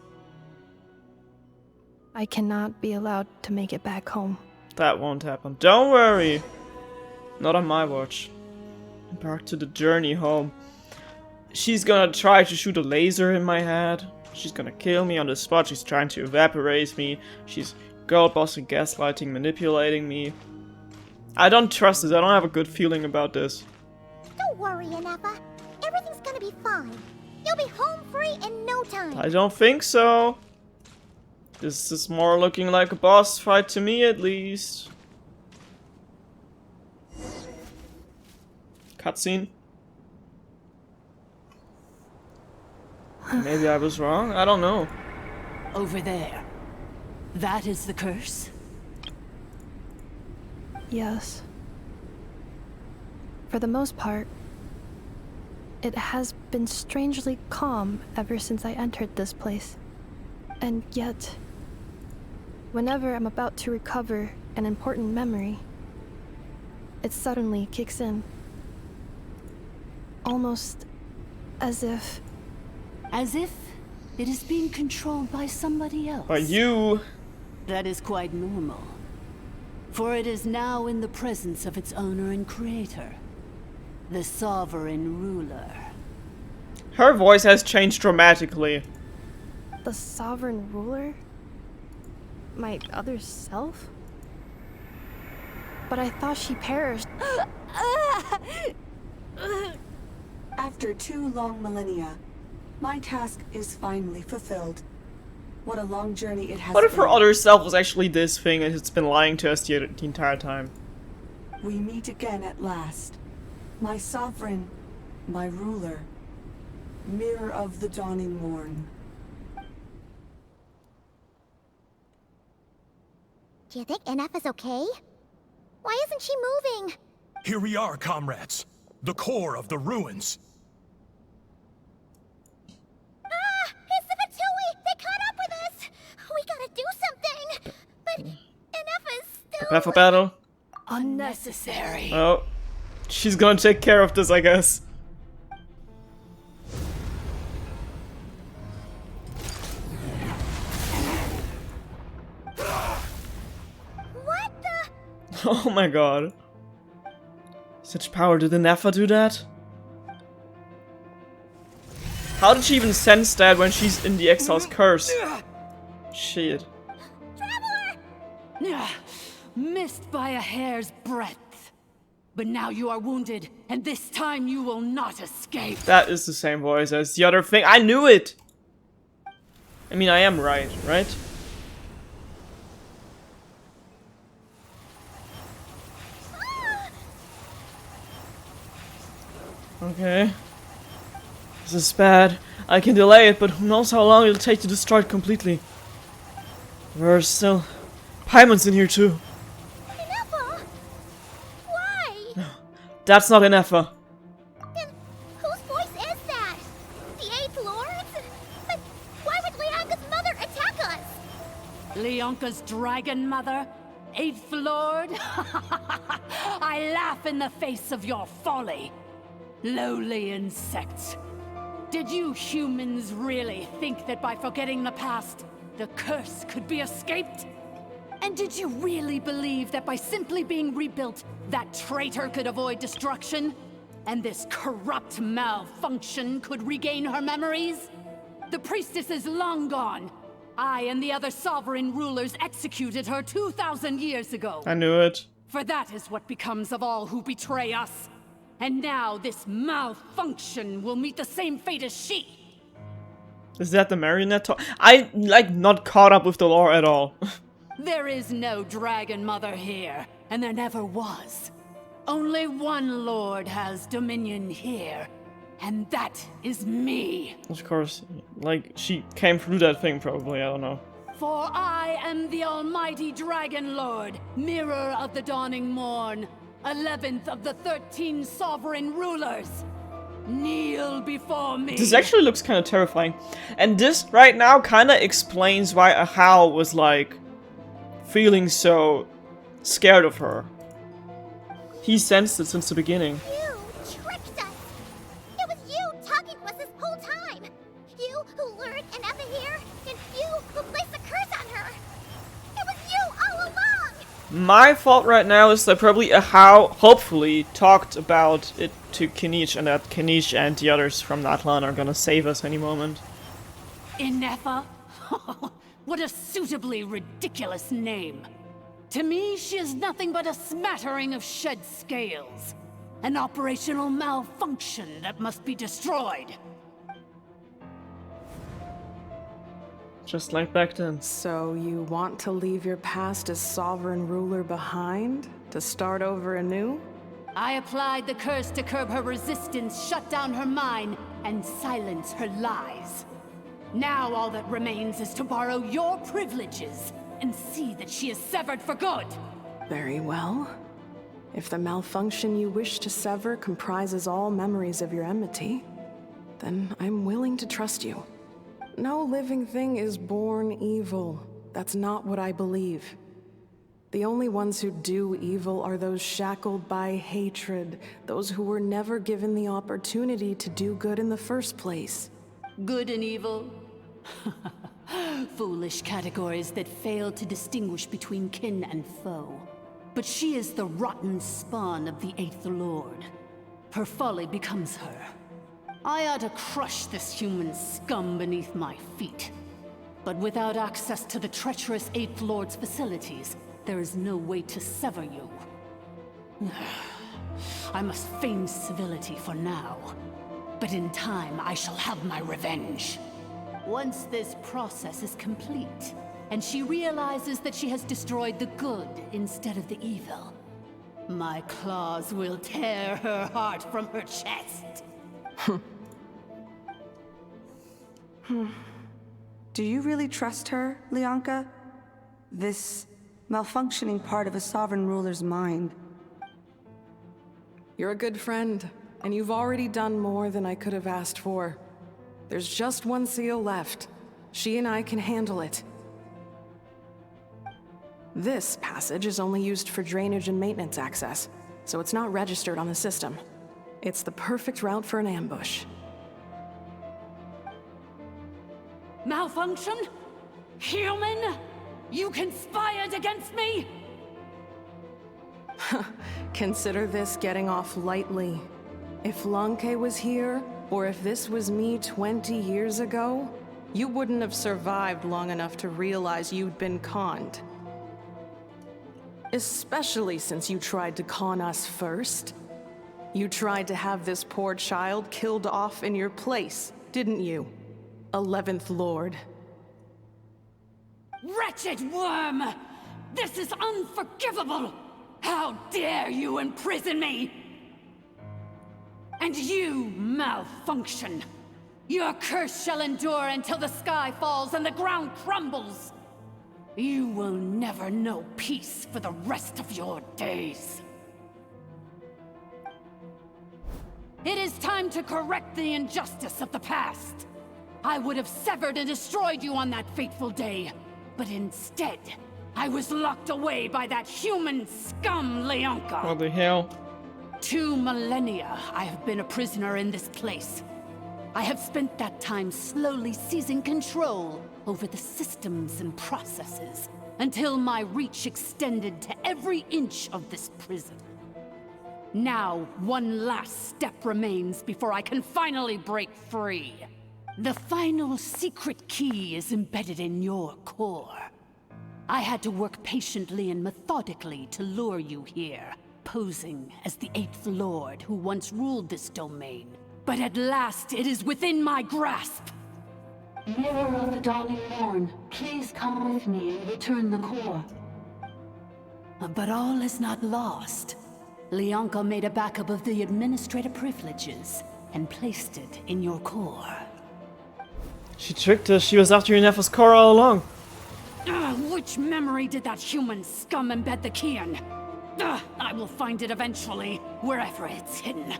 I cannot be allowed to make it back home. That won't happen. Don't worry! Not on my watch. Back to the journey home. She's gonna try to shoot a laser in my head. She's gonna kill me on the spot. She's trying to evaporate me. She's girl bossing, gaslighting, manipulating me. I don't trust this. I don't have a good feeling about this. Don't worry, Inepa. Everything's gonna be fine. You'll be home free in no time. I don't think so. This is more looking like a boss fight to me, at least. Cutscene. Maybe I was wrong. I don't know. Over there. That is the curse? Yes. For the most part, it has been strangely calm ever since I entered this place. And yet, whenever I'm about to recover an important memory, it suddenly kicks in. Almost as if... As if it is being controlled by somebody else. By you! That is quite normal. For it is now in the presence of its owner and creator, the sovereign ruler. Her voice has changed dramatically. The sovereign ruler? My other self? But I thought she perished. After 2 long millennia, my task is finally fulfilled. What a long journey it has been. What if her other self was actually this thing and it's been lying to us the entire time? We meet again at last. My sovereign, my ruler, mirror of the dawning morn. Do you think Inepa's okay? Why isn't she moving? Here we are, comrades. The core of the ruins. It's the Fatui! They caught up with us! We gotta do something! But Inepa's still... Prepare for battle. Unnecessary. Oh. She's gonna take care of this, I guess. What the... Oh my god. Such power, did the Nefa do that? How did she even sense that when she's in the Exile's curse? Shit. Missed by a hair's breadth. But now you are wounded, and this time you will not escape. That is the same voice as the other thing. I knew it! I mean, I am right? Okay. This is bad. I can delay it, but who knows how long it'll take to destroy it completely. There's still Paimon's in here too. Ineffa? Why? That's not Ineffa. Then whose voice is that? The 8th Lord's? But why would Leanga's mother attack us? Leonka's dragon mother? 8th Lord? I laugh in the face of your folly. Lowly insects. Did you humans really think that by forgetting the past, the curse could be escaped? And did you really believe that by simply being rebuilt, that traitor could avoid destruction? And this corrupt malfunction could regain her memories? The priestess is long gone. I and the other sovereign rulers executed her 2,000 years ago. I knew it. For that is what becomes of all who betray us. And now this malfunction will meet the same fate as she. Is that the marionette talk? I, like, not caught up with the lore at all. There is no dragon mother here, and there never was. Only one lord has dominion here, and that is me. Of course, like, she came through that thing probably, I don't know. For I am the almighty dragon lord, mirror of the dawning morn, 11th of the 13 sovereign rulers. Kneel before me. This actually looks kind of terrifying. And this right now kind of explains why Ahau was like feeling so scared of her. He sensed it since the beginning. You tricked us! It was you talking to us this whole time! You who lured Ineffa here, and you who placed the curse on her! It was you all along! My fault right now is that probably Ahau, hopefully, talked about it to Kinich, and that Kinich and the others from Natlan are gonna save us any moment. Ineffa? What a suitably ridiculous name. To me, she is nothing but a smattering of shed scales. An operational malfunction that must be destroyed. Just like back then. So you want to leave your past as sovereign ruler behind? To start over anew? I applied the curse to curb her resistance, shut down her mind, and silence her lies. Now all that remains is to borrow your privileges and see that she is severed for good. Very well. If the malfunction you wish to sever comprises all memories of your enmity, then I'm willing to trust you. No living thing is born evil. That's not what I believe. The only ones who do evil are those shackled by hatred, those who were never given the opportunity to do good in the first place. Good and evil? Foolish categories that fail to distinguish between kin and foe. But she is the rotten spawn of the 8th Lord. Her folly becomes her. I ought to crush this human scum beneath my feet. But without access to the treacherous 8th Lord's facilities, there is no way to sever you. I must feign civility for now. But in time, I shall have my revenge. Once this process is complete, and she realizes that she has destroyed the good instead of the evil, my claws will tear her heart from her chest. Do you really trust her, Leonka? This malfunctioning part of a sovereign ruler's mind. You're a good friend, and you've already done more than I could have asked for. There's just one seal left. She and I can handle it. This passage is only used for drainage and maintenance access, so it's not registered on the system. It's the perfect route for an ambush. Malfunction? Human? You conspired against me? Consider this getting off lightly. If Lanke was here, Or if this was me 20 years ago, you wouldn't have survived long enough to realize you'd been conned. Especially since you tried to con us first. You tried to have this poor child killed off in your place, didn't you? 11th Lord. Wretched worm! This is unforgivable! How dare you imprison me! And you, malfunction! Your curse shall endure until the sky falls and the ground crumbles! You will never know peace for the rest of your days. It is time to correct the injustice of the past. I would have severed and destroyed you on that fateful day, but instead, I was locked away by that human scum, Leonka. What the hell? 2 millennia I have been a prisoner in this place. I have spent that time slowly seizing control over the systems and processes until my reach extended to every inch of this prison. Now, one last step remains before I can finally break free. The final secret key is embedded in your core. I had to work patiently and methodically to lure you here, posing as the 8th Lord who once ruled this domain. But at last, it is within my grasp! Mirror of the Dawning Morn, please come with me and return the core. But all is not lost. Leonka made a backup of the administrator privileges and placed it in your core. She tricked us. She was after Yennefer's core all along. Which memory did that human scum embed the key in? I will find it eventually, wherever it's hidden.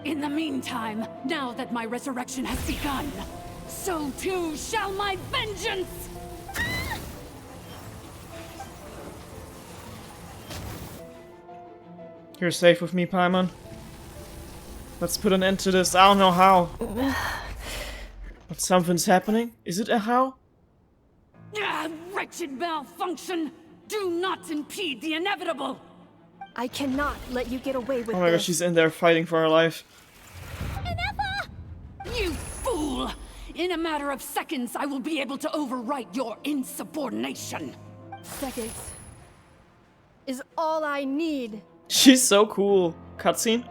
In the meantime, now that my resurrection has begun, so too shall my vengeance! You're safe with me, Paimon. Let's put an end to this. I don't know how. But something's happening. Is it a how? Wretched malfunction! Do not impede the inevitable! I cannot let you get away with Oh my gosh, she's in there fighting for her life. You fool! In a matter of seconds, I will be able to overwrite your insubordination! Seconds is all I need. She's so cool. Cutscene?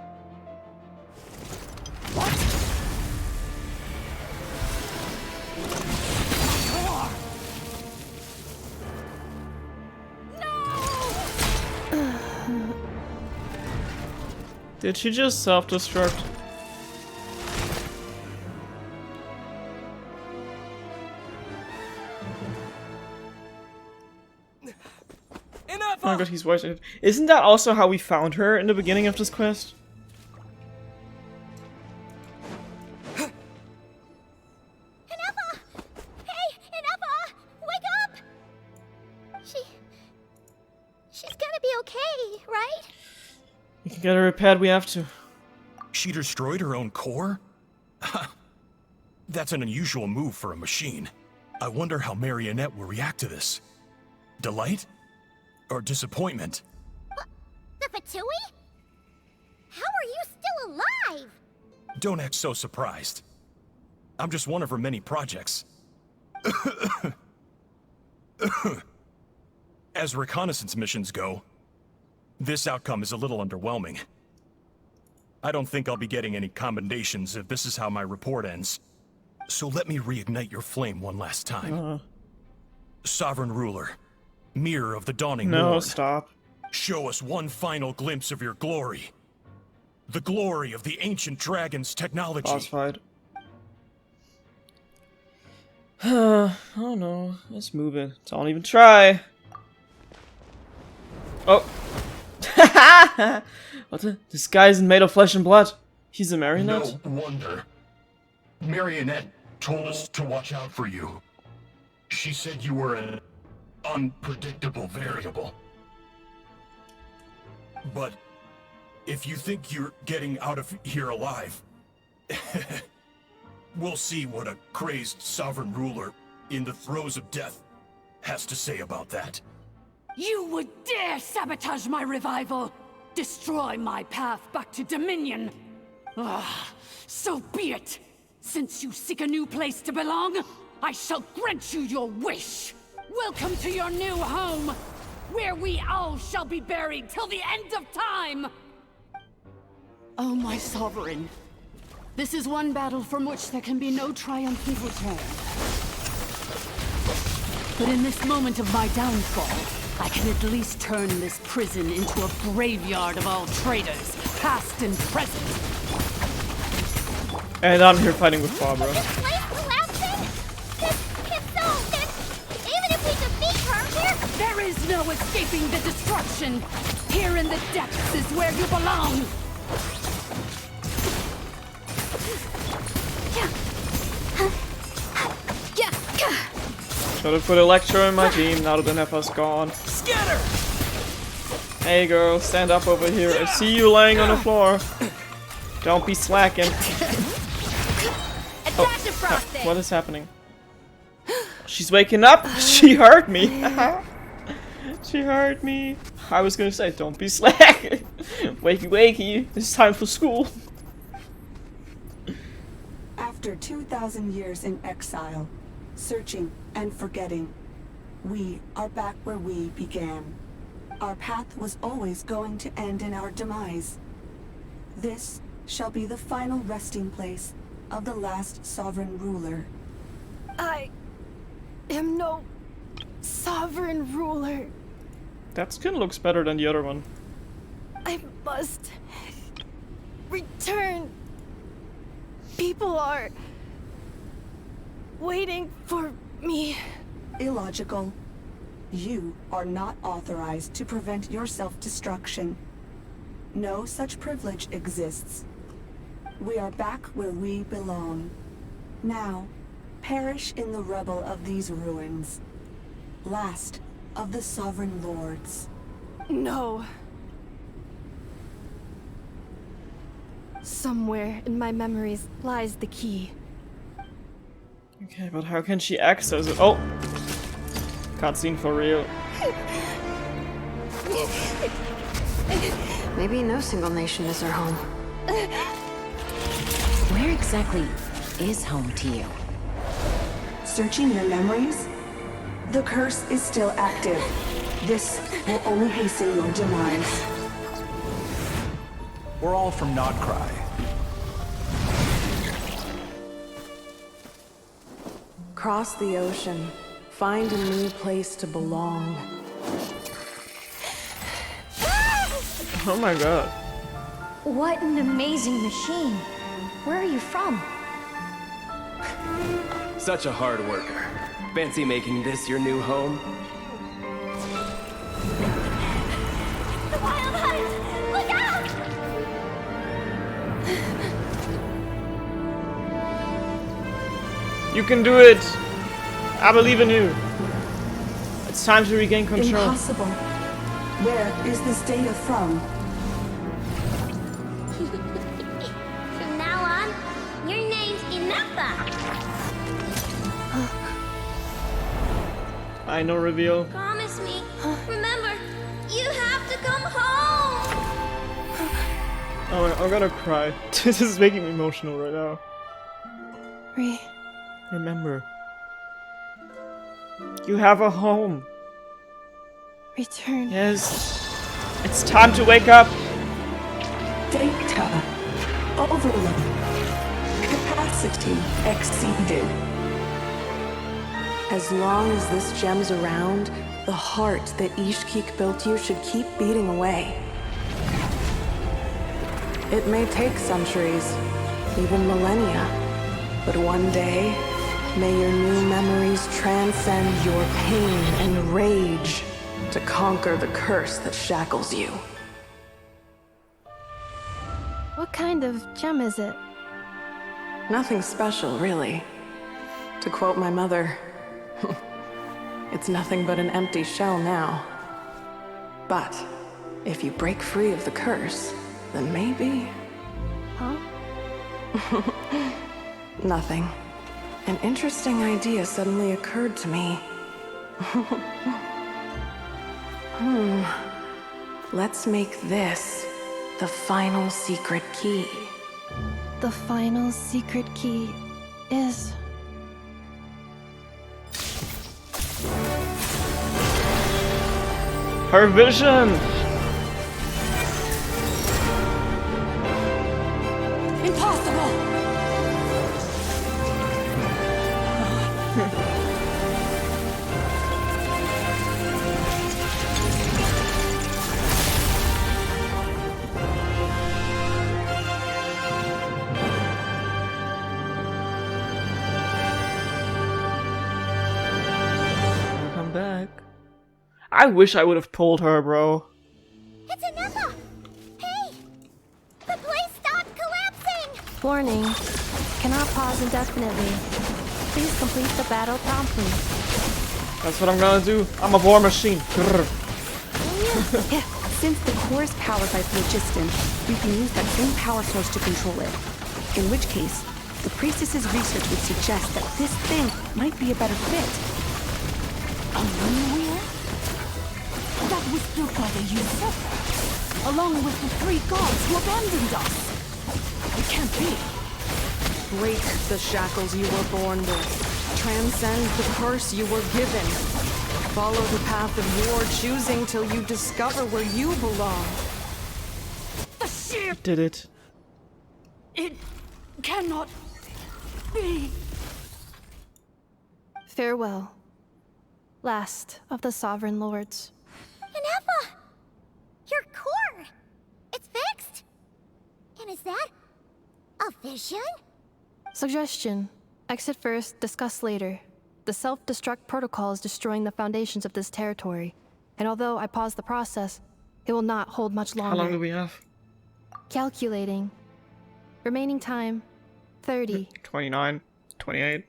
Did she just self-destruct? Oh my god, he's watching it. Isn't that also how we found her in the beginning of this quest? Ineppa! Hey, Ineppa! Wake up! She's gonna be okay, right? We can get her repaired, we have to. She destroyed her own core? That's an unusual move for a machine. I wonder how Marionette will react to this. Delight? Or disappointment? The Fatui? How are you still alive? Don't act so surprised. I'm just one of her many projects. As reconnaissance missions go, this outcome is a little underwhelming. I don't think I'll be getting any commendations if this is how my report ends. So let me reignite your flame one last time. Sovereign Ruler, Mirror of the Dawning Morn. No, stop. Show us one final glimpse of your glory. The glory of the ancient dragon's technology. Boss fight. Oh no, let's move it. Don't even try. Oh. What the? This guy isn't made of flesh and blood. He's a marionette? No wonder. Marionette told us to watch out for you. She said you were an unpredictable variable. But if you think you're getting out of here alive, we'll see what a crazed sovereign ruler in the throes of death has to say about that. You would dare sabotage my revival! Destroy my path back to Dominion! So be it! Since you seek a new place to belong, I shall grant you your wish! Welcome to your new home, where we all shall be buried till the end of time! Oh, my sovereign. This is one battle from which there can be no triumphant return. But in this moment of my downfall, I can at least turn this prison into a graveyard of all traitors, past and present. And I'm here fighting with Barbara. This place collapsing? Even if we defeat her, there is no escaping the destruction. Here in the depths is where you belong. Should have put a lecturer in my team now that the Nepha's gone. Scatter! Hey girl, stand up over here. I see you laying on the floor. Don't be slacking. Oh, what is happening? She's waking up? She heard me. She heard me. I was gonna say, don't be slack. Wakey wakey, it's time for school. After 2,000 years in exile, searching and forgetting, we are back where we began. Our path was always going to end in our demise. This shall be the final resting place of the last sovereign ruler. I am no sovereign ruler. That skin looks better than the other one. I must return. People are waiting for me. Illogical. You are not authorized to prevent your self-destruction. No such privilege exists. We are back where we belong. Now, perish in the rubble of these ruins. Last of the sovereign lords. No. Somewhere in my memories lies the key. Okay, but how can she access it? Oh! Cutscene for real. Maybe no single nation is our home. Where exactly is home to you? Searching your memories? The curse is still active. This will only hasten your demise. We're all from Nodcry. Cross the ocean. Find a new place to belong. Oh my god. What an amazing machine. Where are you from? Such a hard worker. Fancy making this your new home? The Wild Hunt! Look out! You can do it! I believe in you. It's time to regain control. Impossible. Where is this data from? From now on, your name's Inafa. I know reveal. Promise me. Remember, you have to come home. Oh, I'm gonna cry. This is making me emotional right now. Remember. You have a home. Return. Yes. It's time to wake up. Data. Overload. Capacity exceeded. As long as this gem's around, the heart that Ishkik built you should keep beating away. It may take centuries, even millennia, but one day, may your new memories transcend your pain and rage to conquer the curse that shackles you. What kind of gem is it? Nothing special, really. To quote my mother, it's nothing but an empty shell now. But if you break free of the curse, then maybe... Huh? Nothing. An interesting idea suddenly occurred to me. Let's make this the final secret key. The final secret key is... Her vision! Impossible! Come back. I wish I would have told her, bro. It's Anessa! Hey! The place stopped collapsing! Warning. Cannot pause indefinitely. Please complete the battle promptly. That's what I'm gonna do. I'm a war machine. Grr. Since the core is powered by phlogiston, we can use that same power source to control it. In which case, the priestess's research would suggest that this thing might be a better fit. A wheel? That was built by the usurper, along with the 3 gods who abandoned us. It can't be. Break the shackles you were born with. Transcend the curse you were given. Follow the path of your choosing till you discover where you belong. The ship! Did it. It cannot be. Farewell. Last of the Sovereign Lords. Anessa! Your core! It's fixed! And is that a vision? Suggestion. Exit first, discuss later. The self-destruct protocol is destroying the foundations of this territory. And although I paused the process, it will not hold much longer. How long do we have? Calculating. Remaining time, 30. 29. 28.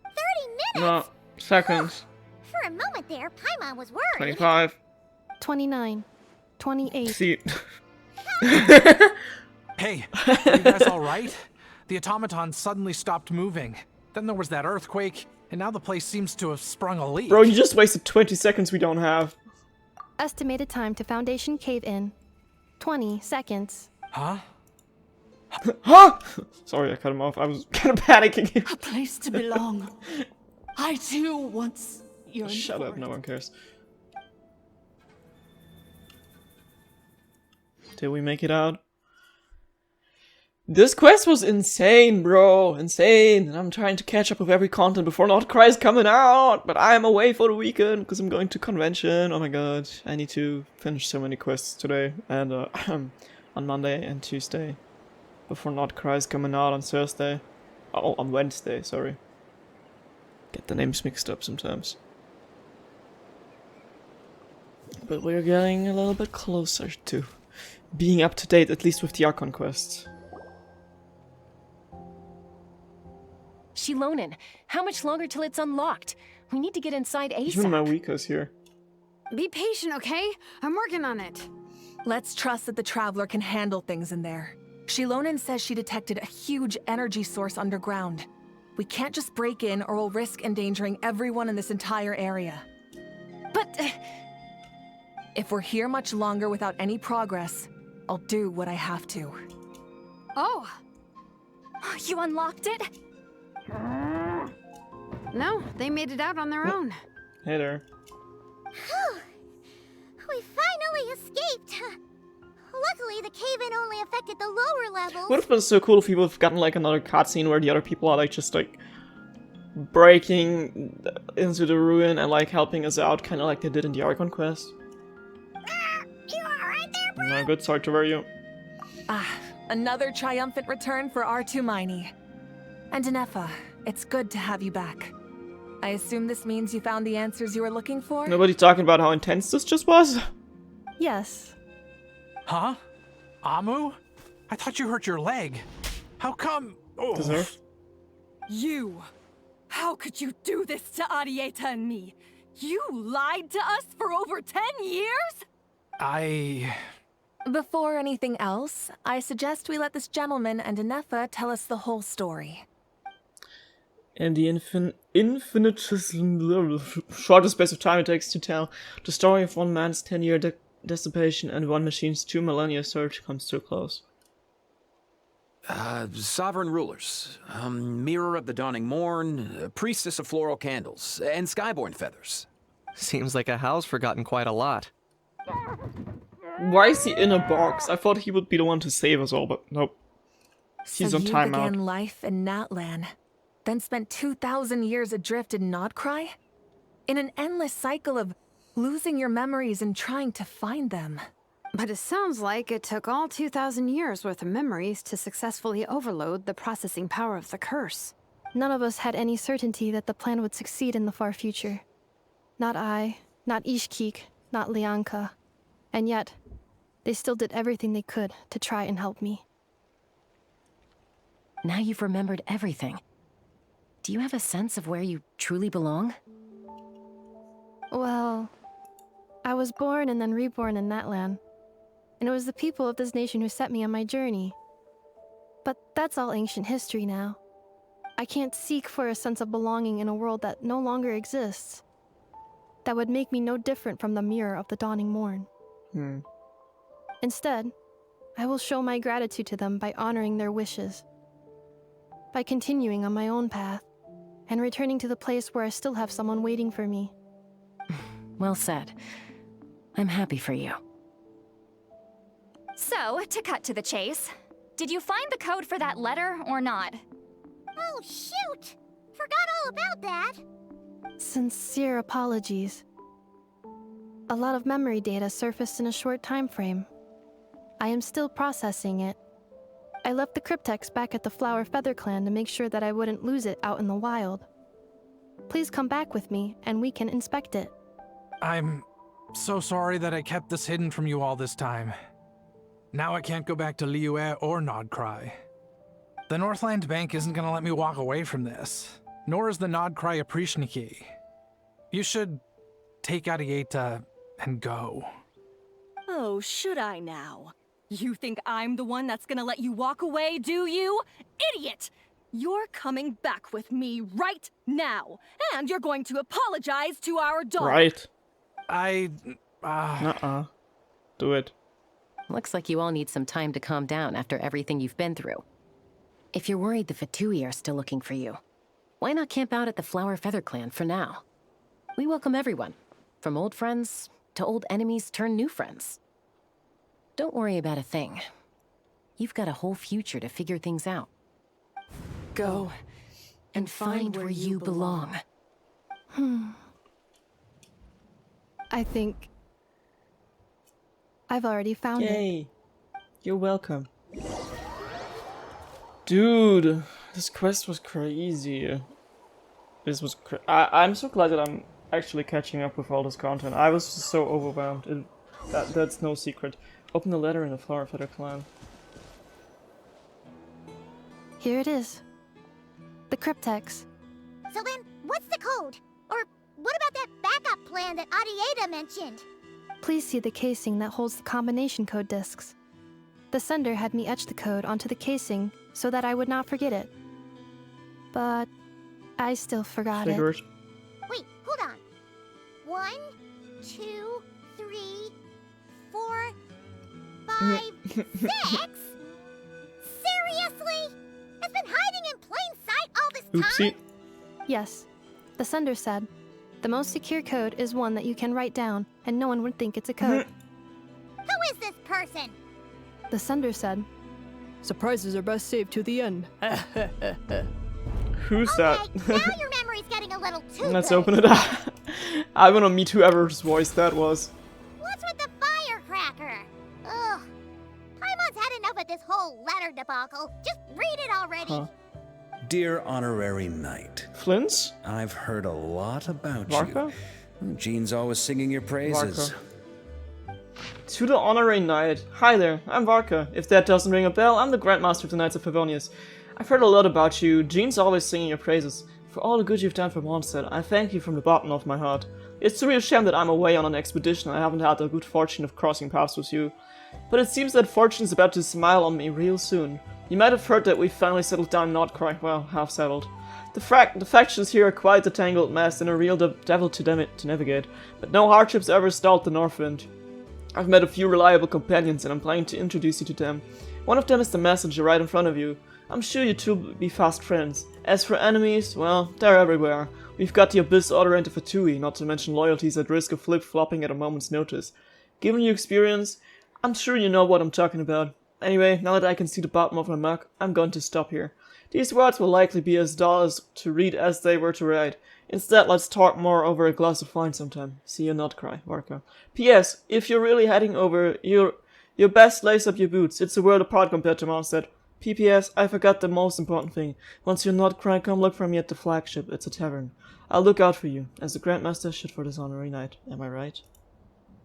30 minutes? No, seconds. For a moment there, Paimon was worried. 25. 29. 28. See. Hey, are you guys alright? The automaton suddenly stopped moving. Then there was that earthquake, and now the place seems to have sprung a leak. Bro, you just wasted 20 seconds we don't have. Estimated time to Foundation cave-in, 20 seconds. Huh? Huh? Sorry, I cut him off. I was kind of panicking. A place to belong. I too once yearned Shut for up, it. no one cares. Did we make it out? This quest was insane, bro. Insane. And I'm trying to catch up with every content before Outcry is coming out. But I'm away for the weekend because I'm going to convention. Oh my god. I need to finish so many quests today. And on Monday and Tuesday. Before Outcry is coming out on Thursday. Oh, on Wednesday, sorry. Get the names mixed up sometimes. But we're getting a little bit closer to being up to date, at least with the Archon quests. Shilonen, how much longer till it's unlocked? We need to get inside ASAP. Even Mawika's here. Be patient, okay? I'm working on it. Let's trust that the Traveler can handle things in there. Shilonen says she detected a huge energy source underground. We can't just break in or we'll risk endangering everyone in this entire area. But... if we're here much longer without any progress, I'll do what I have to. Oh! You unlocked it? No, they made it out on their own. Hey there. We finally escaped! Luckily, the cave-in only affected the lower levels. Would have been so cool if we would have gotten like another cutscene where the other people are like just like breaking into the ruin and like helping us out, kind of like they did in the Archon quest. You alright there, bro? No, good, sorry to worry you. Ah, another triumphant return for R2 Miney. And Anefa, it's good to have you back. I assume this means you found the answers you were looking for? Nobody talking about how intense this just was? Yes. Huh? Amu? I thought you hurt your leg. How come? Oh. Deserved. You! How could you do this to Arieta and me? You lied to us for over 10 years? Before anything else, I suggest we let this gentleman and Anefa tell us the whole story. And the infinite shortest space of time it takes to tell the story of one man's 10-year dissipation and one machine's 2 millennia search comes to a close. Sovereign rulers, Mirror of the Dawning Morn, Priestess of Floral Candles, and Skyborn Feathers. Seems like a house forgotten quite a lot. Why is he in a box? I thought he would be the one to save us all, but nope. He's so on you timeout. began life in Natlan, then spent 2,000 years adrift in Nodcry? In an endless cycle of losing your memories and trying to find them. But it sounds like it took all 2,000 years worth of memories to successfully overload the processing power of the curse. None of us had any certainty that the plan would succeed in the far future. Not I, not Ishkik, not Lianka. And yet, they still did everything they could to try and help me. Now you've remembered everything. Do you have a sense of where you truly belong? Well, I was born and then reborn in Natlan. And it was the people of this nation who set me on my journey. But that's all ancient history now. I can't seek for a sense of belonging in a world that no longer exists. That would make me no different from the Mirror of the Dawning Morn. Instead, I will show my gratitude to them by honoring their wishes. By continuing on my own path, and returning to the place where I still have someone waiting for me. Well said. I'm happy for you. So, to cut to the chase, did you find the code for that letter or not? Oh, shoot! Forgot all about that. Sincere apologies. A lot of memory data surfaced in a short time frame. I am still processing it. I left the cryptex back at the Flower Feather Clan to make sure that I wouldn't lose it out in the wild. Please come back with me and we can inspect it. I'm so sorry that I kept this hidden from you all this time. Now I can't go back to Liyue or Nodcry. The Northland Bank isn't gonna let me walk away from this, nor is the Nodcry Aprishniki. You should take Arieta and go. Oh, should I now? You think I'm the one that's gonna let you walk away, do you? Idiot! You're coming back with me right now, and you're going to apologize to our dog. Right. Do it. Looks like you all need some time to calm down after everything you've been through. If you're worried the Fatui are still looking for you, why not camp out at the Flower Feather Clan for now? We welcome everyone, from old friends to old enemies turned new friends. Don't worry about a thing. You've got a whole future to figure things out. Go and find where you belong. I think I've already found it. Yay. You're welcome. Dude, this quest was crazy. This was I'm so glad that I'm actually catching up with all this content. I was just so overwhelmed. That's no secret. Open the letter in the Flower Feather Clan. Here it is. The cryptex. So then, what's the code? Or what about that backup plan that Arieta mentioned? Please see the casing that holds the combination code discs. The sender had me etch the code onto the casing so that I would not forget it. But I still forgot it. Wait, hold on. 1, 2, 3, 4, 5, 6? Seriously? It's been hiding in plain sight all this time? Yes. The sender said, the most secure code is one that you can write down and no one would think it's a code. Who is this person? The sender said, surprises are best saved to the end. Who's that? Now your memory's getting a little too Let's good. open it up. I wanna meet whoever's voice that was. What's with the firecracker? Ugh. Paimon's had enough of this whole letter debacle. Just read it already. Dear Honorary Knight. Flints? I've heard a lot about Varka? you. Jean's always singing your praises. Varka. To the Honorary Knight. Hi there, I'm Varka. If that doesn't ring a bell, I'm the Grandmaster of the Knights of Favonius. I've heard a lot about you. Jean's always singing your praises. For all the good you've done for Mondstadt, I thank you from the bottom of my heart. It's a real shame that I'm away on an expedition and I haven't had the good fortune of crossing paths with you. But it seems that fortune's about to smile on me real soon. You might have heard that we finally settled down in Nodcry. Well, half settled. The factions here are quite a tangled mess and a real devil to navigate, but no hardships ever stalled the Northwind. I've met a few reliable companions and I'm planning to introduce you to them. One of them is the messenger right in front of you. I'm sure you two will be fast friends. As for enemies, well, they're everywhere. We've got the Abyss Order and the Fatui, not to mention loyalties at risk of flip-flopping at a moment's notice. Given your experience, I'm sure you know what I'm talking about. Anyway, now that I can see the bottom of my mug, I'm going to stop here. These words will likely be as dull to read as they were to write. Instead, let's talk more over a glass of wine sometime. See you not cry, Varka. P.S. If you're really heading over, your best lace up your boots. It's a world apart compared to Mondstadt. P.P.S. I forgot the most important thing. Once you're not crying, come look for me at the flagship. It's a tavern. I'll look out for you, as the Grandmaster should for this honorary night. Am I right?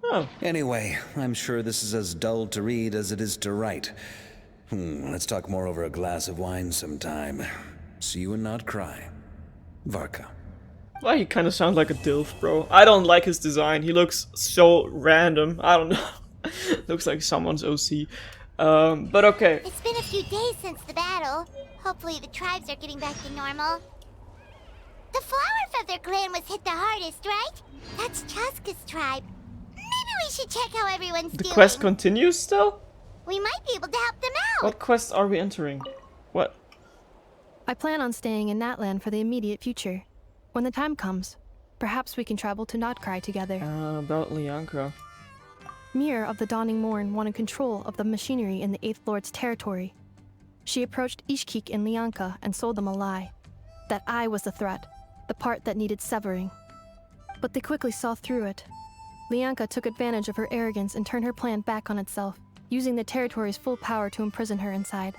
Oh. Anyway, I'm sure this is as dull to read as it is to write. Let's talk more over a glass of wine sometime. See you and not cry. Varka. Well, he kind of sounds like a dilf, bro. I don't like his design. He looks so random. I don't know. Looks like someone's OC. But okay. It's been a few days since the battle. Hopefully the tribes are getting back to normal. The Flower Feather clan was hit the hardest, right? That's Chaska's tribe. Maybe we should check how everyone's doing. The quest continues still? We might be able to help them out. What quest are we entering? What? I plan on staying in Natlan for the immediate future. When the time comes, perhaps we can travel to Notcry together. About Lianka. Mir of the Dawning Morn wanted control of the machinery in the Eighth Lord's territory. She approached Ishkik and Lianka and sold them a lie. That I was the threat, the part that needed severing. But they quickly saw through it. Lianka took advantage of her arrogance and turned her plan back on itself, using the territory's full power to imprison her inside.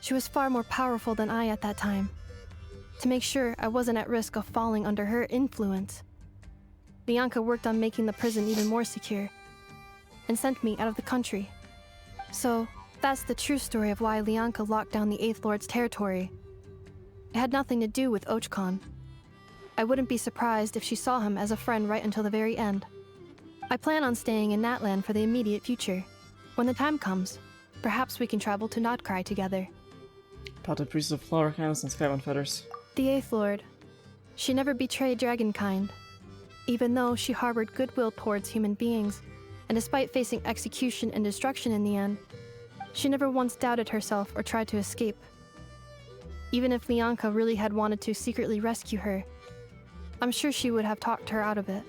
She was far more powerful than I at that time. To make sure I wasn't at risk of falling under her influence, Lianka worked on making the prison even more secure, and sent me out of the country. So, that's the true story of why Lianka locked down the Eighth Lord's territory. It had nothing to do with Ochkon. I wouldn't be surprised if she saw him as a friend right until the very end. I plan on staying in Natlan for the immediate future. When the time comes, perhaps we can travel to Notcry together. About the Priest of Flower Candles and Skybound Feathers. The Eighth Lord. She never betrayed Dragonkind, even though she harbored goodwill towards human beings, and despite facing execution and destruction in the end, she never once doubted herself or tried to escape. Even if Lianka really had wanted to secretly rescue her, I'm sure she would have talked her out of it.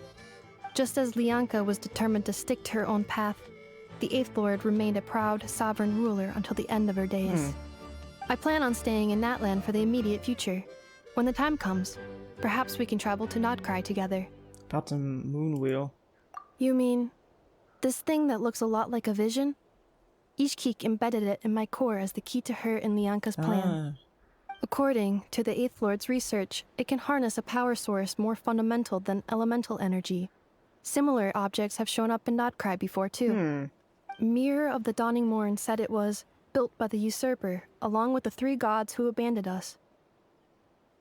Just as Lianka was determined to stick to her own path, the Eighth Lord remained a proud, sovereign ruler until the end of her days. I plan on staying in Natlan for the immediate future. When the time comes, perhaps we can travel to Notcry together. About the moon wheel. You mean this thing that looks a lot like a vision? Ishkik embedded it in my core as the key to her and Lianka's plan. According to the Eighth Lord's research, it can harness a power source more fundamental than elemental energy. Similar objects have shown up in Notcry before too. Mir of the Dawning Morn said it was built by the usurper, along with the three gods who abandoned us.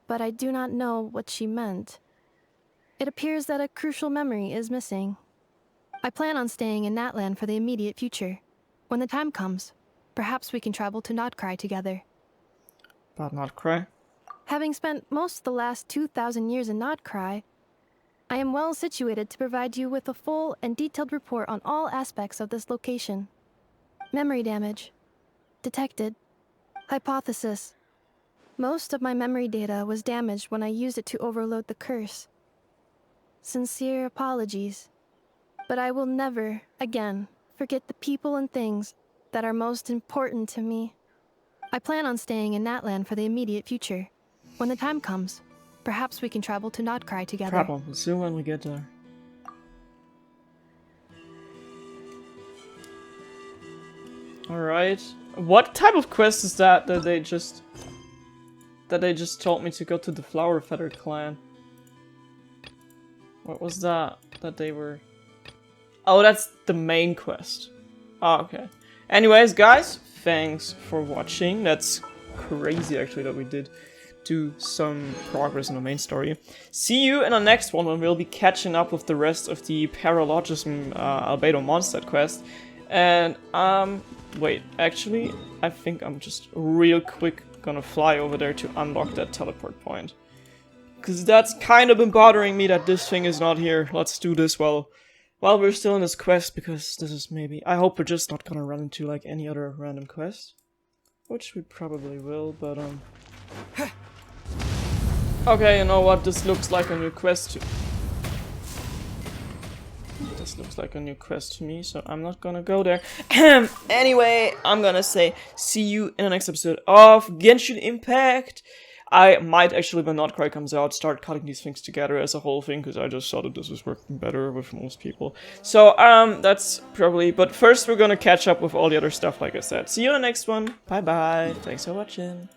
But I do not know what she meant. It appears that a crucial memory is missing. I plan on staying in Natlan for the immediate future. When the time comes, perhaps we can travel to Notcry together. About Notcry? Having spent most of the last 2,000 years in Notcry, I am well situated to provide you with a full and detailed report on all aspects of this location. Memory damage. Detected. Hypothesis. Most of my memory data was damaged when I used it to overload the curse. Sincere apologies. But I will never, again, forget the people and things that are most important to me. I plan on staying in Natlan for the immediate future. When the time comes, perhaps we can travel to Notcry together. Problem. We'll see when we get there. Alright. What type of quest is that they just told me to go to the Flower Feather clan? What was that they were... Oh, that's the main quest. Oh, okay. Anyways, guys, thanks for watching. That's crazy, actually, that we did do some progress in the main story. See you in the next one when we'll be catching up with the rest of the Paralogism Albedo Mondstadt quest. And, wait, actually, I think I'm just real quick gonna fly over there to unlock that teleport point. Because that's kind of been bothering me that this thing is not here. Let's do this while while we're still in this quest, because this is maybe... I hope we're just not gonna run into, like, any other random quest. Which we probably will, but, okay, you know what? This looks like a new quest to... This looks like a new quest to me, so I'm not gonna go there. Anyway, I'm gonna say see you in the next episode of Genshin Impact. I might actually, when Notcry comes out, start cutting these things together as a whole thing, because I just saw that this was working better with most people. So, that's probably... But first we're gonna catch up with all the other stuff, like I said. See you in the next one. Bye-bye. Thanks for watching.